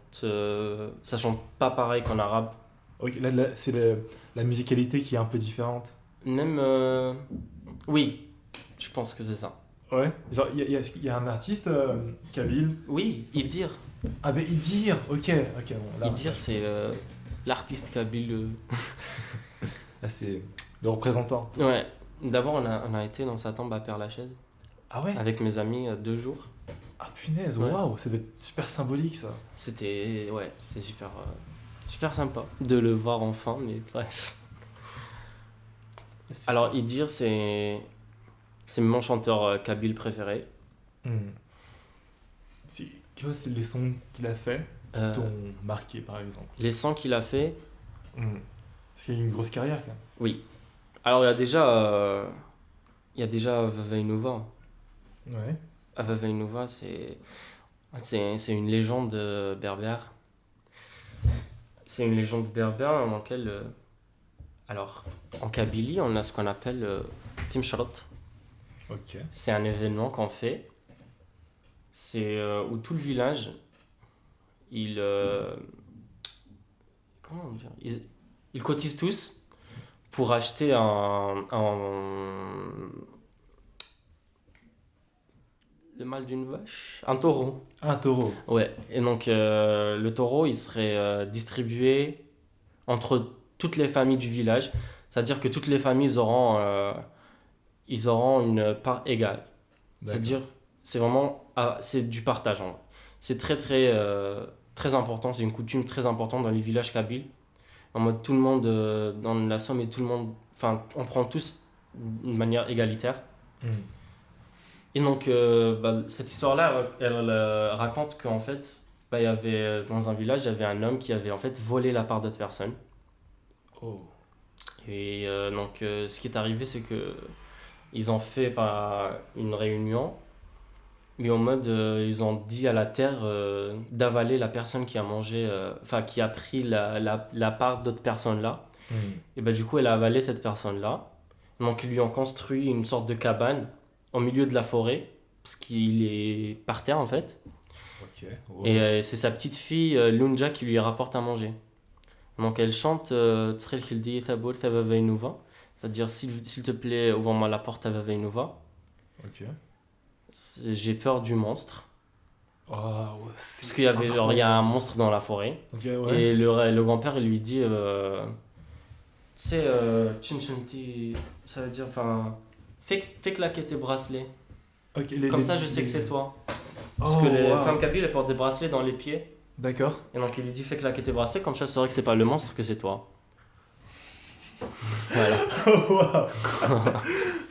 pas pareil qu'en arabe. Ok, c'est la musicalité qui est un peu différente. Même. Oui, je pense que c'est ça. Ouais. Genre, il y a un artiste kabyle. Oui, Idir. Ah, ben Idir. Ok, bon. Là, Idir, c'est l'artiste kabyle Là, c'est le représentant. Ouais. D'abord, on a été dans sa tombe à Père-Lachaise Ah ouais? avec mes amis 2 jours. Ah punaise, Ouais. waouh, ça doit être super symbolique ça. C'était super sympa de le voir enfin, mais bref. Alors, Idir, c'est mon chanteur kabyle préféré. Hmm. C'est les sons qu'il a fait qui Euh, t'ont marqué par exemple. les sons qu'il a fait, Parce qu'il a une grosse carrière quand même. oui. Alors, il y a déjà Vava Innova. Ouais. Vava Innova, c'est une légende berbère. C'est une légende berbère dans laquelle, alors, en Kabylie, on a ce qu'on appelle Timshrot. Ok. C'est un événement qu'on fait. C'est où tout le village, il, comment dire, ils cotisent tous pour acheter le mâle d'une vache, un taureau. Un taureau. Ouais, et donc le taureau, il serait distribué entre toutes les familles du village. C'est-à-dire que toutes les familles ils auront une part égale. D'accord. C'est-à-dire, c'est vraiment, c'est du partage en vrai. C'est très important, c'est une coutume très importante dans les villages kabyles. En mode tout le monde dans la Somme et tout le monde, enfin, on prend tous d'une manière égalitaire. Hmm. Et donc, cette histoire-là, elle raconte qu'en fait, il y avait, dans un village, il y avait un homme qui avait en fait volé la part d'autres personnes. Oh. Et donc, ce qui est arrivé, c'est que ils ont fait une réunion, mais en mode, ils ont dit à la terre d'avaler la personne qui a mangé, enfin, qui a pris la part d'autres personnes-là. Hmm. Et du coup, elle a avalé cette personne-là. Donc, ils lui ont construit une sorte de cabane au milieu de la forêt, parce qu'il est par terre en fait. Ok. Wow. Et c'est sa petite fille Lunja qui lui rapporte à manger. Donc elle chante Tsrel Khildi Thaboul Thavaveinouva, c'est-à-dire s'il te plaît, ouvre-moi la porte Thavaveinouva. Ok. J'ai peur du monstre. Oh, Parce qu'il y avait genre, il y a un monstre dans la forêt. Ok, ouais. Et le grand-père il lui dit tu sais, Chinchinti, ça veut dire, enfin, fais claquer tes bracelets. Ok, Comme ça, je sais que c'est toi. Parce Oh, que les wow. femmes kabyles, elles portent des bracelets dans les pieds. D'accord. Et donc, il lui dit fais claquer tes bracelets, comme ça, je saurais que c'est pas le monstre, que c'est toi. Voilà.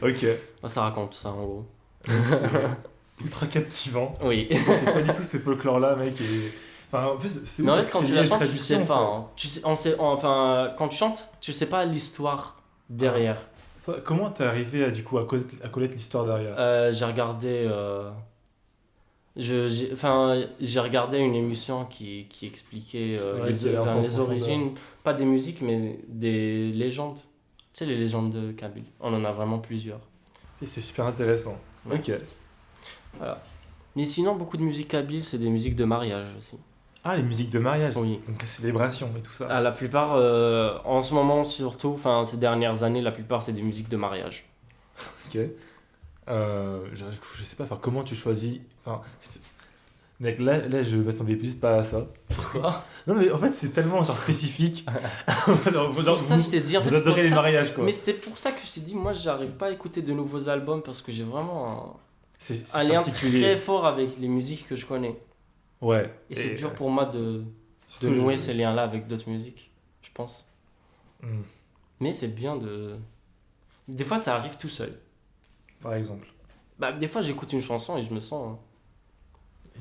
Ok. Ça raconte ça, en gros. C'est ultra captivant. Oui. C'est pas du tout ces folklore-là, mec. Et... Enfin, en plus, c'est Mais en ouf fait, parce quand que tu c'est la lié à chantes, tu tradition, sais pas. en fait. Hein. Enfin, quand tu chantes, tu sais pas l'histoire derrière. Toi, comment t'es arrivé à, du coup, à connaître l'histoire derrière? J'ai regardé. J'ai regardé une émission qui expliquait Ouais, qui allait un peu en les profondeur. origines, pas des musiques, mais des légendes. Tu sais, les légendes de Kabyle. On en a vraiment plusieurs. Et c'est super intéressant. Ouais. Ok. Voilà. Mais sinon, beaucoup de musique kabyle, c'est des musiques de mariage aussi. Ah, les musiques de mariage. Oui. Donc la célébration et tout ça. Ah, la plupart, en ce moment surtout, enfin ces dernières années, la plupart c'est des musiques de mariage. Ok. Je sais pas, enfin, comment tu choisis. Enfin, mec, là, je m'attendais plus pas à ça. Pourquoi? Non, mais en fait, c'est tellement genre spécifique. Genre, C'est genre, pour ça que je t'ai dit, en vous fait, c'est pour adorez les ça. mariages, quoi. Mais c'était pour ça que je t'ai dit, moi j'arrive pas à écouter de nouveaux albums parce que j'ai vraiment C'est un lien particulier. très fort avec les musiques que je connais. Ouais. Et c'est dur pour moi de surtout, nouer je- ces liens-là avec d'autres musiques, je pense. Hmm. Mais c'est bien de. Des fois ça arrive tout seul. Par exemple. Des fois j'écoute une chanson et je me sens.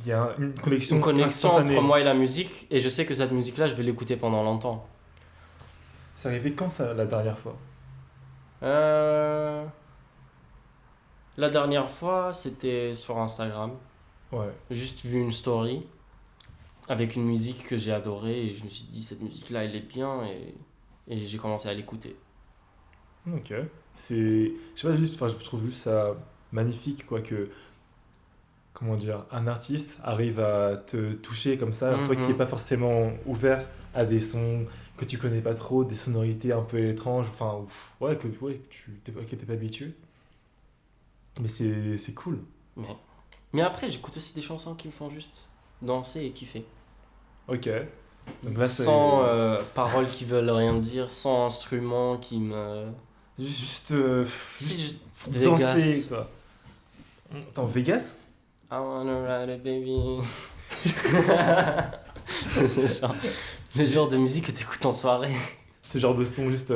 Il y a une connexion Une connexion instantanée. entre moi et la musique, et je sais que cette musique-là, je vais l'écouter pendant longtemps. C'est arrivé quand ça, la dernière fois? La dernière fois, c'était sur Instagram. Ouais. Juste vu une story avec une musique que j'ai adorée, et je me suis dit, cette musique-là, elle est bien, et j'ai commencé à l'écouter. Ok. C'est. Je sais pas, juste. Enfin, je trouve juste ça magnifique, quoi, que. Comment dire, un artiste arrive à te toucher comme ça, alors toi qui Mhm. n'es pas forcément ouvert à des sons que tu connais pas trop, des sonorités un peu étranges, enfin, que tu t'es pas habitué. Mais c'est cool. Mais après, j'écoute aussi des chansons qui me font juste danser et kiffer. Ok. Donc là, Sans paroles qui veulent rien dire, sans instruments qui me... Juste, Si, juste je... danser, Vegas. quoi. Attends, Vegas? I wanna ride it, baby. C'est le genre de musique que t'écoutes en soirée. Ce genre de son, juste, tu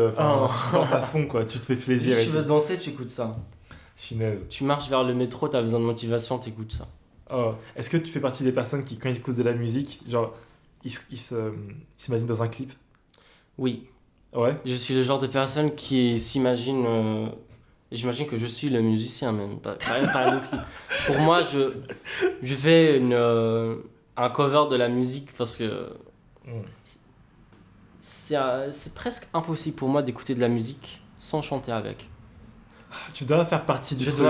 danses à fond, quoi. Tu te fais plaisir. Si et tu veux tout. danser, tu écoutes ça. Chinaise. Tu marches vers le métro, t'as besoin de motivation, t'écoutes ça. Oh. Est-ce que tu fais partie des personnes qui, quand ils écoutent de la musique, genre, s'imaginent dans un clip? Oui, Ouais. je suis le genre de personne qui s'imagine... j'imagine que je suis le musicien même, pas le clip. Pour moi, je fais un cover de la musique parce que Mm. c'est presque impossible pour moi d'écouter de la musique sans chanter avec. Tu dois faire partie du Je truc.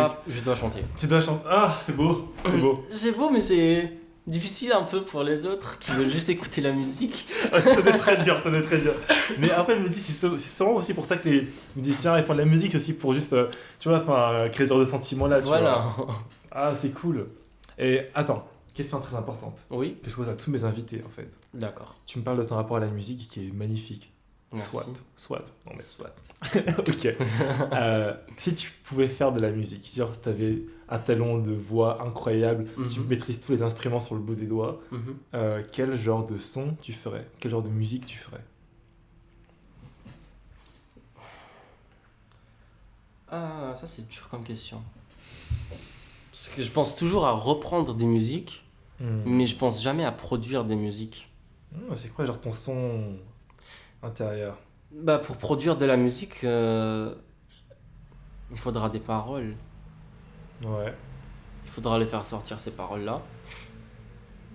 dois chanter. Tu dois chanter. Ah, c'est beau. C'est beau. C'est beau, mais c'est difficile un peu pour les autres qui veulent juste écouter la musique. Ça doit être très dur, ça doit être très dur. Mais après, je me dis, c'est souvent aussi pour ça que les musiciens ils font de la musique aussi pour juste, tu vois, créer ce genre de sentiments-là, tu Voilà. vois. Ah, c'est cool. Et attends, question très importante Oui, que je pose à tous mes invités en fait. d'accord. Tu me parles de ton rapport à la musique qui est magnifique. Merci. Soit. Non mais. Soit. Ok. Si tu pouvais faire de la musique, genre tu avais un talent de voix incroyable, tu Mhm. maîtrises tous les instruments sur le bout des doigts, Mhm. quel genre de son tu ferais? Quel genre de musique tu ferais? Ah, ça c'est dur comme question. Parce que je pense toujours à reprendre des musiques, mais je pense jamais à produire des musiques. C'est quoi genre ton son intérieur? Bah, pour produire de la musique, il faudra des paroles. Ouais. Il faudra les faire sortir ces paroles-là.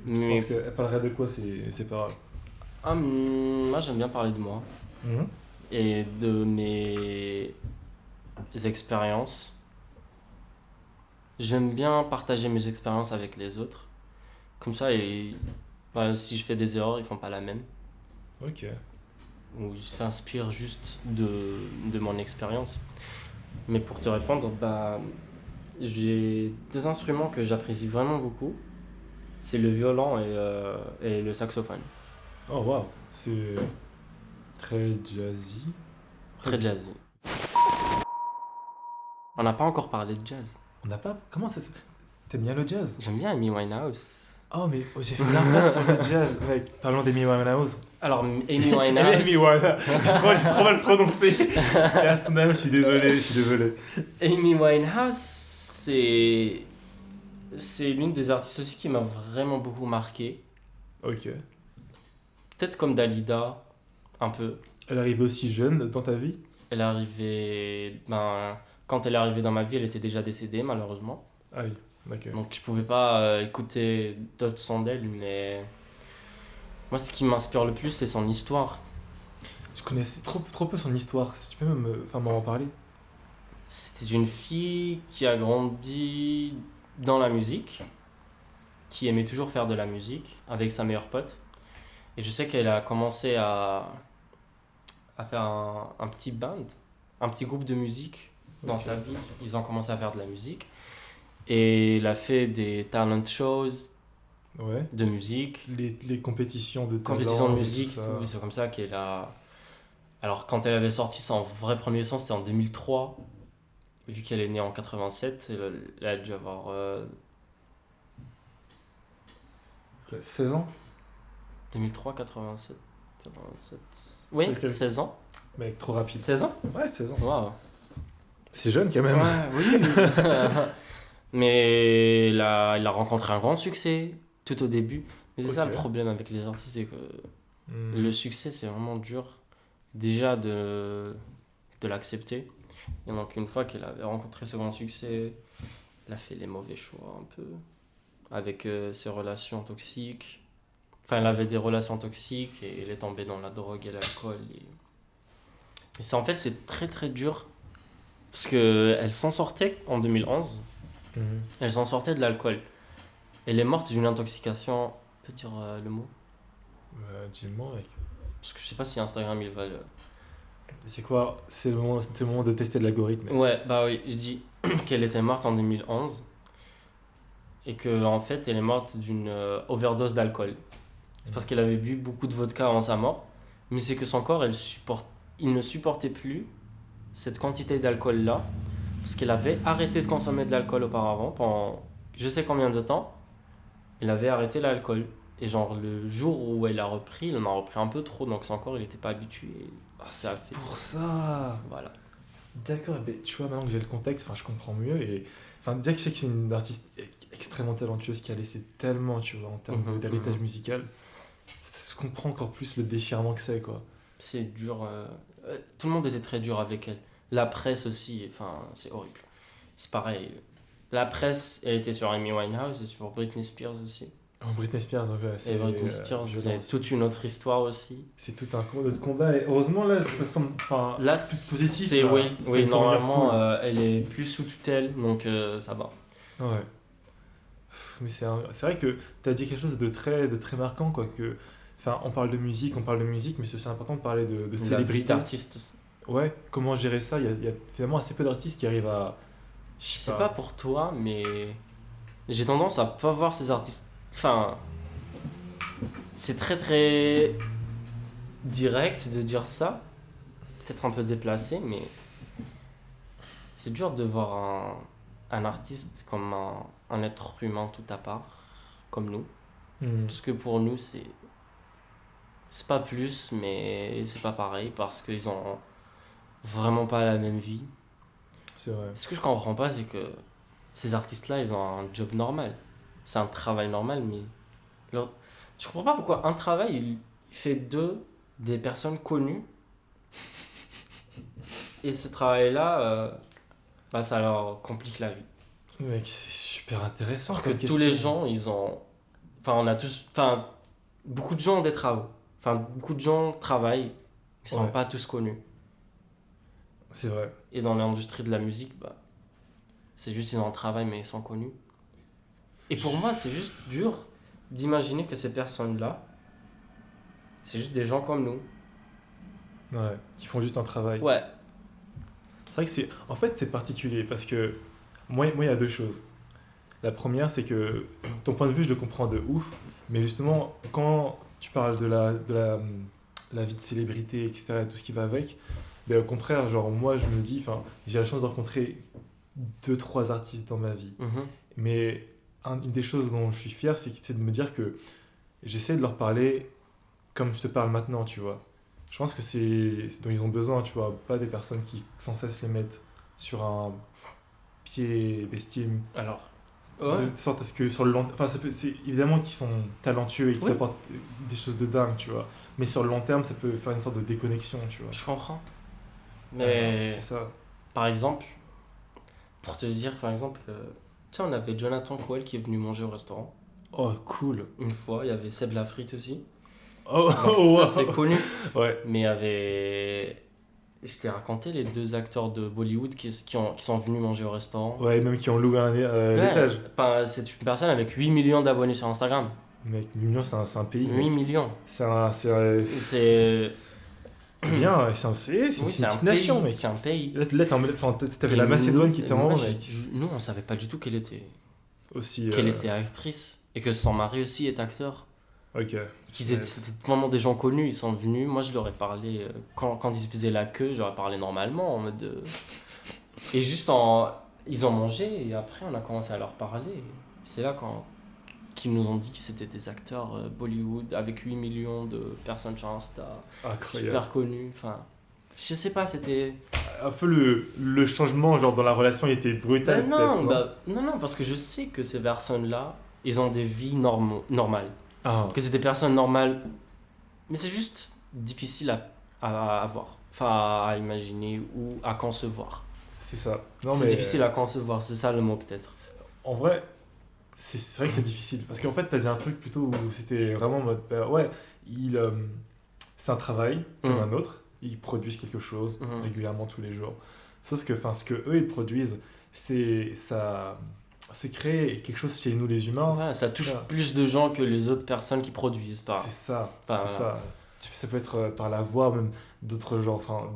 Je Mais pense qu'elle parlerait de quoi ces paroles? moi j'aime bien parler de moi et de mes expériences. J'aime bien partager mes expériences avec les autres. Comme ça, bah, si je fais des erreurs, ils font pas la même. Ok. Ou ils s'inspirent juste de mon expérience. Mais pour te répondre, bah, j'ai deux instruments que j'apprécie vraiment beaucoup. C'est le violon et le saxophone. Oh waouh, c'est très jazzy. Très jazzy. On n'a pas encore parlé de jazz. On n'a pas. Comment ça se. T'aimes bien le jazz? J'aime bien Amy Winehouse. Oh, mais j'ai fait l'impasse sur le jazz, mec. Parlons d'Amy Winehouse. Alors, Amy Amy Winehouse, Winehouse. J'ai trop mal prononcé. Et à son âme, je suis désolé. Amy Winehouse, c'est l'une des artistes aussi qui m'a vraiment beaucoup marqué. Ok. Peut-être comme Dalida, un peu. Elle arrive aussi jeune dans ta vie? Elle est arrivée, ben, quand elle est arrivée dans ma vie, elle était déjà décédée malheureusement. Ah oui, ok. Donc je pouvais pas écouter d'autres sons d'elle, mais moi ce qui m'inspire le plus c'est son histoire. Je connaissais trop peu son histoire. Si tu peux m'en parler. C'était une fille qui a grandi dans la musique, qui aimait toujours faire de la musique avec sa meilleure pote. Et je sais qu'elle a commencé à faire un petit band, un petit groupe de musique dans Ok. sa vie. Ils ont commencé à faire de la musique. Et elle a fait des talent shows Ouais. de musique, Les compétitions de compétitions talent, de musique, tout et ça. tout. C'est comme ça qu'elle a... Alors quand elle avait sorti son vrai premier son, c'était en 2003. Vu qu'elle est née en 87, elle a dû avoir 16 ans? 2003, 87, 87... Oui, Ok. 16 ans. Mec, trop rapide. 16 ans. Ouais, 16 ans. Waouh. C'est jeune quand même. Ouais, oui. Mais elle a rencontré un grand succès tout au début. Mais c'est ça Ok. le problème avec les artistes, c'est que Hmm. le succès c'est vraiment dur déjà de l'accepter. Et donc une fois qu'elle avait rencontré ce grand succès, elle a fait les mauvais choix un peu avec ses relations toxiques. Enfin, elle avait des relations toxiques et elle est tombée dans la drogue et l'alcool. Et c'est en fait c'est très très dur parce que elle s'en sortait en 2011. Mhm. Elle s'en sortait de l'alcool. Elle est morte d'une intoxication. On peut dire le mot? Dis-le-moi, mec. Parce que je sais pas si Instagram il va le... C'est quoi? C'est le moment de tester de l'algorithme. Ouais, bah oui, je dis qu'elle était morte en 2011 et que en fait elle est morte d'une overdose d'alcool. C'est parce qu'il avait bu beaucoup de vodka avant sa mort. Mais c'est que son corps, il ne supportait plus cette quantité d'alcool-là. Parce qu'il avait arrêté de consommer de l'alcool auparavant, pendant je sais combien de temps. Il avait arrêté l'alcool. Et genre, le jour où elle a repris, il en a repris un peu trop. Donc son corps, il n'était pas habitué. Ça a fait... Pour ça. Voilà. D'accord, mais tu vois, maintenant que j'ai le contexte, je comprends mieux. Et déjà que je sais que c'est une artiste extrêmement talentueuse qui a laissé tellement, tu vois, en termes d'héritage musical, je comprends encore plus le déchirement que c'est, quoi. C'est dur. Tout le monde était très dur avec elle. La presse aussi, c'est horrible. C'est pareil. La presse, elle était sur Amy Winehouse et sur Britney Spears aussi. Oh, Britney Spears, donc, Et Britney Spears, c'est toute une autre histoire aussi. C'est tout un autre combat. Et heureusement, là, ça semble là, plus positif. C'est, là. oui, normalement, cool. elle est plus sous tutelle, donc ça va. Ouais. Mais c'est vrai que tu as dit quelque chose de très marquant, quoi. On parle de musique, mais c'est aussi important de parler de célébrités. D'artistes. Ouais, comment gérer ça? Il y a finalement assez peu d'artistes qui arrivent à. Je sais pas pour toi, mais j'ai tendance à pas voir ces artistes. C'est très très direct de dire ça. Peut-être un peu déplacé, mais c'est dur de voir un artiste comme un être humain tout à part, comme nous. Parce que pour nous, c'est pas plus, mais c'est pas pareil, parce qu'ils ont vraiment pas la même vie. C'est vrai. Ce que je comprends pas, c'est que ces artistes-là, ils ont un job normal. C'est un travail normal, mais je comprends pas pourquoi un travail, il fait d'eux des personnes connues. Et ce travail-là, ça leur complique la vie. Mec, c'est super intéressant. Parce que tous les gens, ils ont... on a tous... beaucoup de gens ont des travaux. Beaucoup de gens travaillent, ils sont pas tous connus. C'est vrai. Et dans l'industrie de la musique, c'est juste ils ont un travail, mais ils sont connus. Et pour moi, c'est juste dur d'imaginer que ces personnes-là, c'est juste des gens comme nous. Ouais, qui font juste un travail. Ouais. C'est vrai que en fait, c'est particulier parce que moi, il y a deux choses. La première, c'est que ton point de vue, je le comprends de ouf, mais justement, quand tu parles de la vie de célébrité, etc., et tout ce qui va avec, au contraire, genre, moi, je me dis, j'ai la chance de rencontrer 2-3 artistes dans ma vie. Mais une des choses dont je suis fier, c'est de me dire que j'essaie de leur parler comme je te parle maintenant, tu vois. Je pense que c'est ce dont ils ont besoin, tu vois. Pas des personnes qui sans cesse les mettent sur un pied d'estime. Alors, de sorte à ce que sur le long... c'est évidemment qu'ils sont talentueux et qu'ils apportent des choses de dingue, tu vois. Mais sur le long terme, ça peut faire une sorte de déconnexion, tu vois. Je comprends. Mais c'est ça. Par exemple, pour te dire, tu sais, on avait Jonathan Coel qui est venu manger au restaurant. Oh, cool. Une fois, il y avait Seb Lafrite aussi. Oh, ça, c'est connu. Ouais. Mais il y avait... Je t'ai raconté les 2 acteurs de Bollywood qui sont venus manger au restaurant. Ouais, même qui ont loué l'étage. C'est une personne avec 8 millions d'abonnés sur Instagram. Mec, 8 millions, c'est un pays. 8 millions. C'est bien, c'est une petite nation, mec. C'est un pays. Là, t'avais la Macédoine qui était en haut, mec. Nous, on savait pas du tout qu'elle était actrice. Et que son mari aussi est acteur. Ok. C'était vraiment des gens connus, ils sont venus. Moi, je leur ai parlé, quand ils faisaient la queue, je leur ai parlé normalement, en mode... Et juste ils ont mangé, et après, on a commencé à leur parler. C'est là qu'ils nous ont dit que c'était des acteurs Bollywood, avec 8 millions de personnes sur Insta. Incroyable. Super connus, je sais pas, c'était... Un peu le changement, genre, dans la relation, il était brutal, non, parce que je sais que ces personnes-là, ils ont des vies normales. Que c'est des personnes normales, mais c'est juste difficile à voir, à imaginer ou à concevoir. C'est ça. C'est difficile à concevoir, c'est ça le mot peut-être. En vrai, c'est vrai que c'est difficile, parce qu'en fait, t'as dit un truc plutôt où c'était vraiment en mode, c'est un travail comme un autre, ils produisent quelque chose régulièrement tous les jours. Sauf que ce que eux ils produisent, c'est créer quelque chose chez nous les humains. Ouais, ça touche plus de gens que les autres personnes qui produisent. C'est ça. Ça peut être par la voix, même d'autres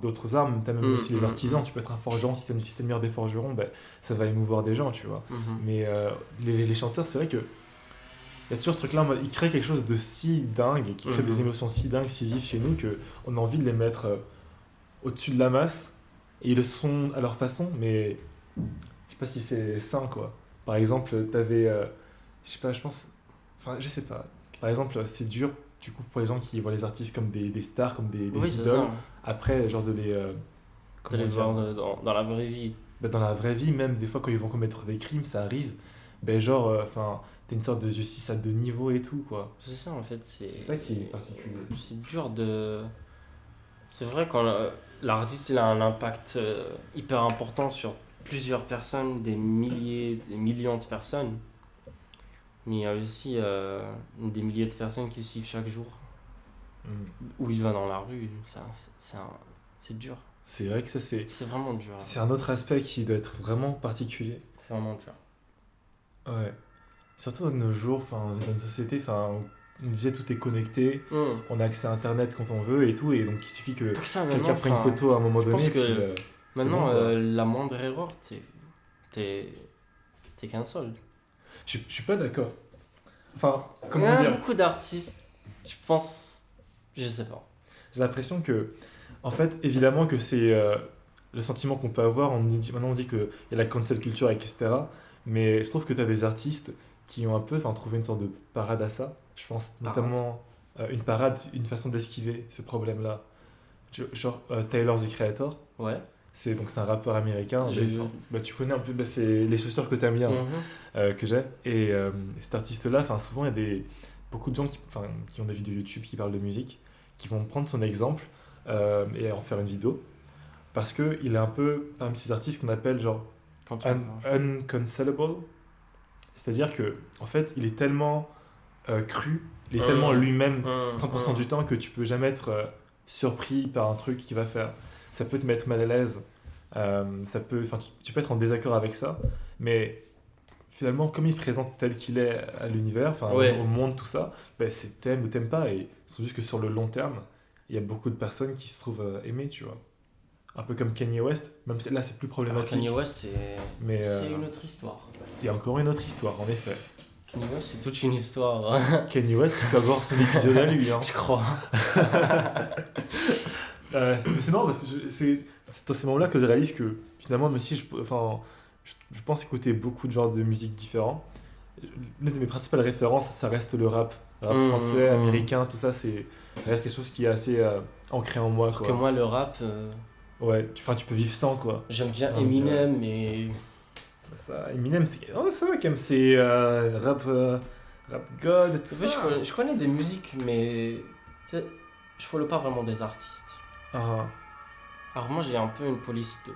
d'autres arts, t'as même aussi les artisans. Tu peux être un forgeron, si t'es le meilleur des forgerons, ça va émouvoir des gens, tu vois. Mais les chanteurs, c'est vrai que il y a toujours ce truc-là, en mode, ils créent quelque chose de si dingue, qui crée des émotions si dingues, si vives chez nous, qu'on a envie de les mettre au-dessus de la masse. Et ils le sont à leur façon, mais je sais pas si c'est sain, quoi. Par exemple, t'avais, je sais pas, je pense, enfin, je sais pas. Par exemple, c'est dur, du coup, pour les gens qui voient les artistes comme des stars, comme des Oui, c'est idoles. ça. Après, genre de les, De comment les dire, voir dans la vraie vie. bah, dans la vraie vie, même des fois quand ils vont commettre des crimes, ça arrive. Ben genre, enfin, t'as une sorte de justice à deux niveaux et tout, quoi. C'est ça, en fait. C'est ça qui est particulier. C'est dur de. C'est vrai quand l'artiste il a un impact hyper important sur plusieurs personnes, des milliers, des millions de personnes. Mais il y a aussi des milliers de personnes qui le suivent chaque jour. Mm. Où il va dans la rue. C'est dur. C'est vrai que ça, C'est vraiment dur. c'est un autre aspect qui doit être vraiment particulier. C'est vraiment dur. Ouais. Surtout de nos jours, enfin, dans une société, enfin, on disait tout est connecté, on a accès à Internet quand on veut et tout, et donc il suffit que Pour ça, quelqu'un maintenant, prenne une enfin, photo à un moment je donné, pense et puis, que c'est maintenant, bon, quoi. la moindre erreur, t'es cancel. Je suis pas d'accord. Enfin, Il y comment a dire? beaucoup d'artistes, je pense, je sais pas. J'ai l'impression que, en fait, évidemment que c'est le sentiment qu'on peut avoir. Maintenant, on dit qu'il y a la cancel culture, etc. Mais je trouve que tu as des artistes qui ont un peu trouvé une sorte de parade à ça. Je pense Parade. notamment une parade, une façon d'esquiver ce problème-là. Genre Tyler, the Creator. Ouais. C'est un rappeur américain. J'ai vu. Tu connais un peu, c'est les chaussures que tu aimes bien, que j'ai. Et cet artiste-là, souvent, il y a beaucoup de gens qui ont des vidéos YouTube qui parlent de musique, qui vont prendre son exemple et en faire une vidéo. Parce qu'il est un peu parmi ces artistes qu'on appelle genre Quand tu uncancelable. C'est-à-dire que en fait, il est tellement cru, il est tellement lui-même 100% du temps que tu peux jamais être surpris par un truc qu'il va faire. Ça peut te mettre mal à l'aise, tu peux être en désaccord avec ça, mais finalement, comme il se présente tel qu'il est à l'univers, Ouais. au monde, tout ça, ben, c'est t'aimes ou t'aimes pas, et c'est juste que sur le long terme, il y a beaucoup de personnes qui se trouvent aimées, tu vois. Un peu comme Kanye West, même si là c'est plus Alors, problématique, Kanye West, mais c'est une autre histoire. c'est encore une autre histoire, en effet. Kanye West, c'est toute une histoire. Kanye West, il peut avoir son épisode à lui, hein. Je crois. Mais c'est marrant parce que c'est dans ces moments-là que je réalise que finalement, même si je pense écouter beaucoup de genres de musique différents, l'une de mes principales références, ça reste le rap. Le rap français, américain, tout ça, ça reste quelque chose qui est assez ancré en moi, Alors quoi. que moi, le rap, Ouais, tu peux vivre sans, quoi. j'aime bien Non, Eminem, mais Ça, Eminem, ça va quand même, c'est rap god, tout tu sais, ça. je connais des musiques, mais tu sais, je follow pas vraiment des artistes. Ah. Alors moi, j'ai un peu une policy de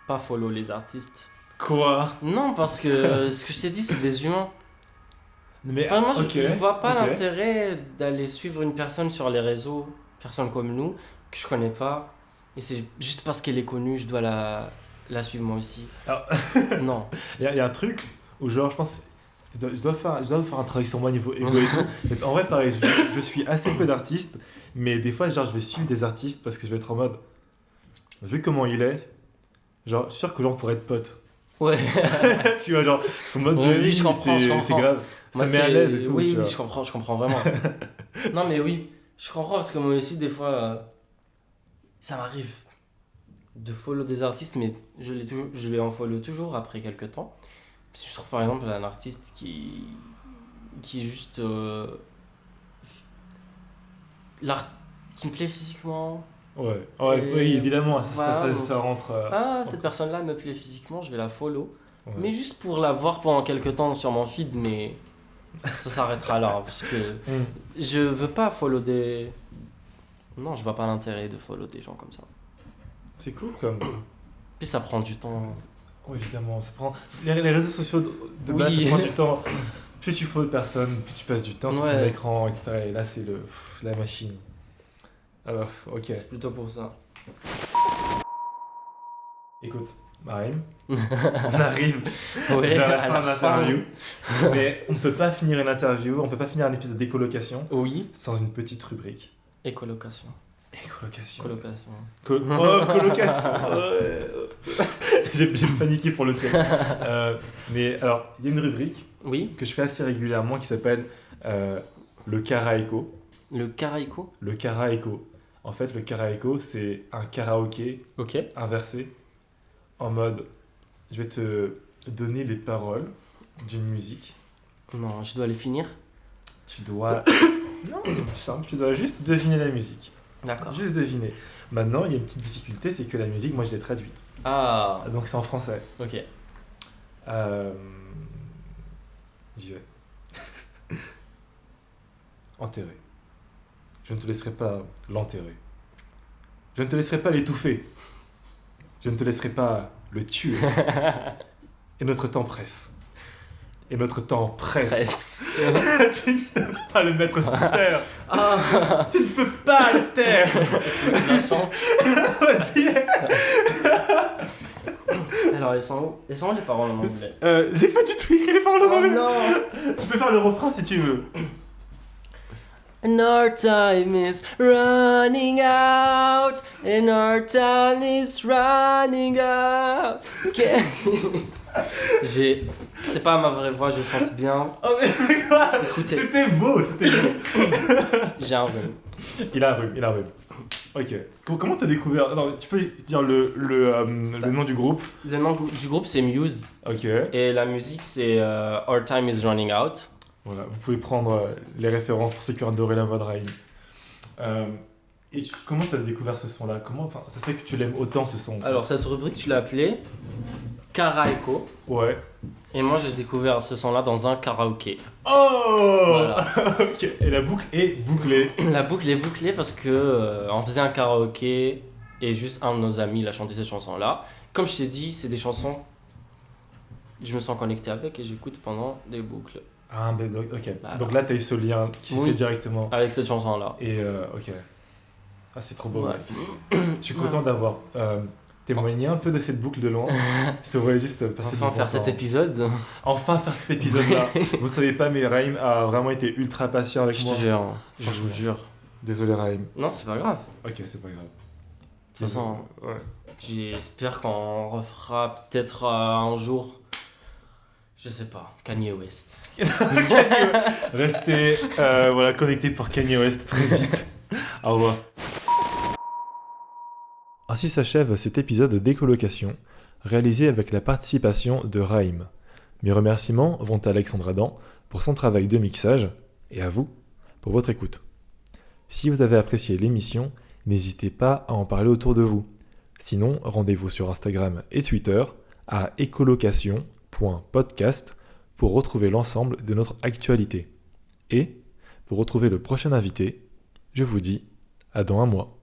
pas follow les artistes. Quoi? Non, parce que ce que je t'ai dit, c'est des humains. Mais, Enfin, moi, ok, je vois pas ok. l'intérêt d'aller suivre une personne sur les réseaux, personne comme nous, que je connais pas, et c'est juste parce qu'elle est connue, je dois la suivre moi aussi. Alors- Non. Il y a un truc où, genre, je pense, je dois faire un travail sur moi niveau égo et tout. Mais en vrai, pareil, je suis assez peu d'artistes, mais des fois, genre, je vais suivre des artistes parce que je vais être en mode, vu comment il est, genre, je suis sûr que genre, on pourrait être potes. Ouais. Tu vois, genre, son mode de Oui, vie, je comprends, je c'est comprends. grave. Ça Moi, me met à c'est- l'aise et tout. Oui, tu oui, vois. je comprends vraiment. Non, mais oui, je comprends parce que moi aussi, des fois, ça m'arrive de follow des artistes, mais je les unfollow toujours après quelques temps. Si je trouve par exemple un artiste qui est juste. L'art qui me plaît physiquement. Ouais, Et oui, évidemment, voilà, donc- ça rentre. Ah, cette personne-là me plaît physiquement, je vais la follow. Ouais. Mais juste pour la voir pendant quelques temps sur mon feed, mais ça s'arrêtera là. Parce que Mm. je veux pas follow des. Non, je vois pas l'intérêt de follow des gens comme ça. C'est cool, comme. Puis ça prend du temps. Oui, évidemment, ça prend. Les réseaux sociaux de base, Oui. ça prend du temps. Plus tu follow de personnes, plus tu passes du temps sur ton Ouais. écran, etc. Et là, c'est la machine. Alors, ok. C'est plutôt pour ça. Écoute, Marine, on arrive Ouais, vers la à fin de la fin. l'interview. Mais on ne peut pas finir une interview, on peut pas finir un épisode d'écolocation Oui. sans une petite rubrique. Écolocation. Écolocation. Colocation. Colocation. Ouais. J'ai paniqué pour le tien. Mais alors, il y a une rubrique Oui. que je fais assez régulièrement qui s'appelle Le karaoke. Le karaïko. Le karaoke. En fait, le karaoke, c'est un karaoké Ok. inversé. En mode, je vais te donner les paroles d'une musique. Non, je dois les finir. Tu dois... Non, c'est plus simple. Tu dois juste deviner la musique. D'accord. Juste deviner. Maintenant, il y a une petite difficulté, c'est que la musique, moi, je l'ai traduite. Ah, Donc, c'est en français. ok. J'y vais. Enterrer. Je ne te laisserai pas l'enterrer. Je ne te laisserai pas l'étouffer. Je ne te laisserai pas le tuer. Et notre temps presse. Et notre temps presse. Tu ne peux pas le mettre sous terre. Ah, Tu ne peux pas le taire. tu la chantes. Vas-y. Alors, elles sont où les paroles en anglais? J'ai pas du tout écrit les paroles en Oh anglais. non. Tu peux faire le refrain si tu veux. And our time is running out. And our time is running out. Okay. C'est pas ma vraie voix, je chante bien. Oh mais quoi? Écoutez. C'était beau, c'était beau. J'ai un rhume. Il a un rhume. Ok. Comment t'as découvert... Non, tu peux dire le nom du groupe. Le nom du groupe c'est Muse. Ok. Et la musique c'est Our Time is Running Out. Voilà, vous pouvez prendre les références pour ceux qui ont adoré la voix de Raïm. Comment t'as découvert ce son-là? Enfin, ça se fait que tu l'aimes autant ce son. En fait. Alors cette rubrique tu l'as appelée Karaïko. Ouais. Et moi j'ai découvert ce son là dans un karaoké. Oh Voilà. Ok. Et la boucle est bouclée. La boucle est bouclée parce que on faisait un karaoké et juste un de nos amis il a chanté cette chanson là. Comme je t'ai dit, c'est des chansons je me sens connecté avec et j'écoute pendant des boucles. Ah, ben ok. Voilà. Donc là, t'as eu ce lien qui s'est Oui. fait directement. Avec cette chanson là. Et ok. Ah, c'est trop beau. Ouais. Je suis content d'avoir témoigné un peu de cette boucle de loin. Je te voyais juste passer Enfin du faire bon cet temps. épisode. Enfin faire cet épisode-là. Vous ne savez pas, mais Raïm a vraiment été ultra patient avec Je moi. te jure. Je Franchement. vous jure. Désolé Raïm. Non, c'est pas grave. Ok, c'est pas grave. De toute façon, Ouais. j'espère qu'on refera peut-être un jour. Je sais pas, Kanye West. Restez voilà, connectés pour Kanye West très vite. Au revoir. Ainsi s'achève cet épisode de Décolocation, réalisé avec la participation de Raïm. Mes remerciements vont à Alexandre Adam pour son travail de mixage et à vous pour votre écoute. Si vous avez apprécié l'émission, n'hésitez pas à en parler autour de vous. Sinon, rendez-vous sur Instagram et Twitter à écolocation.podcast pour retrouver l'ensemble de notre actualité. Et, pour retrouver le prochain invité, je vous dis à dans un mois.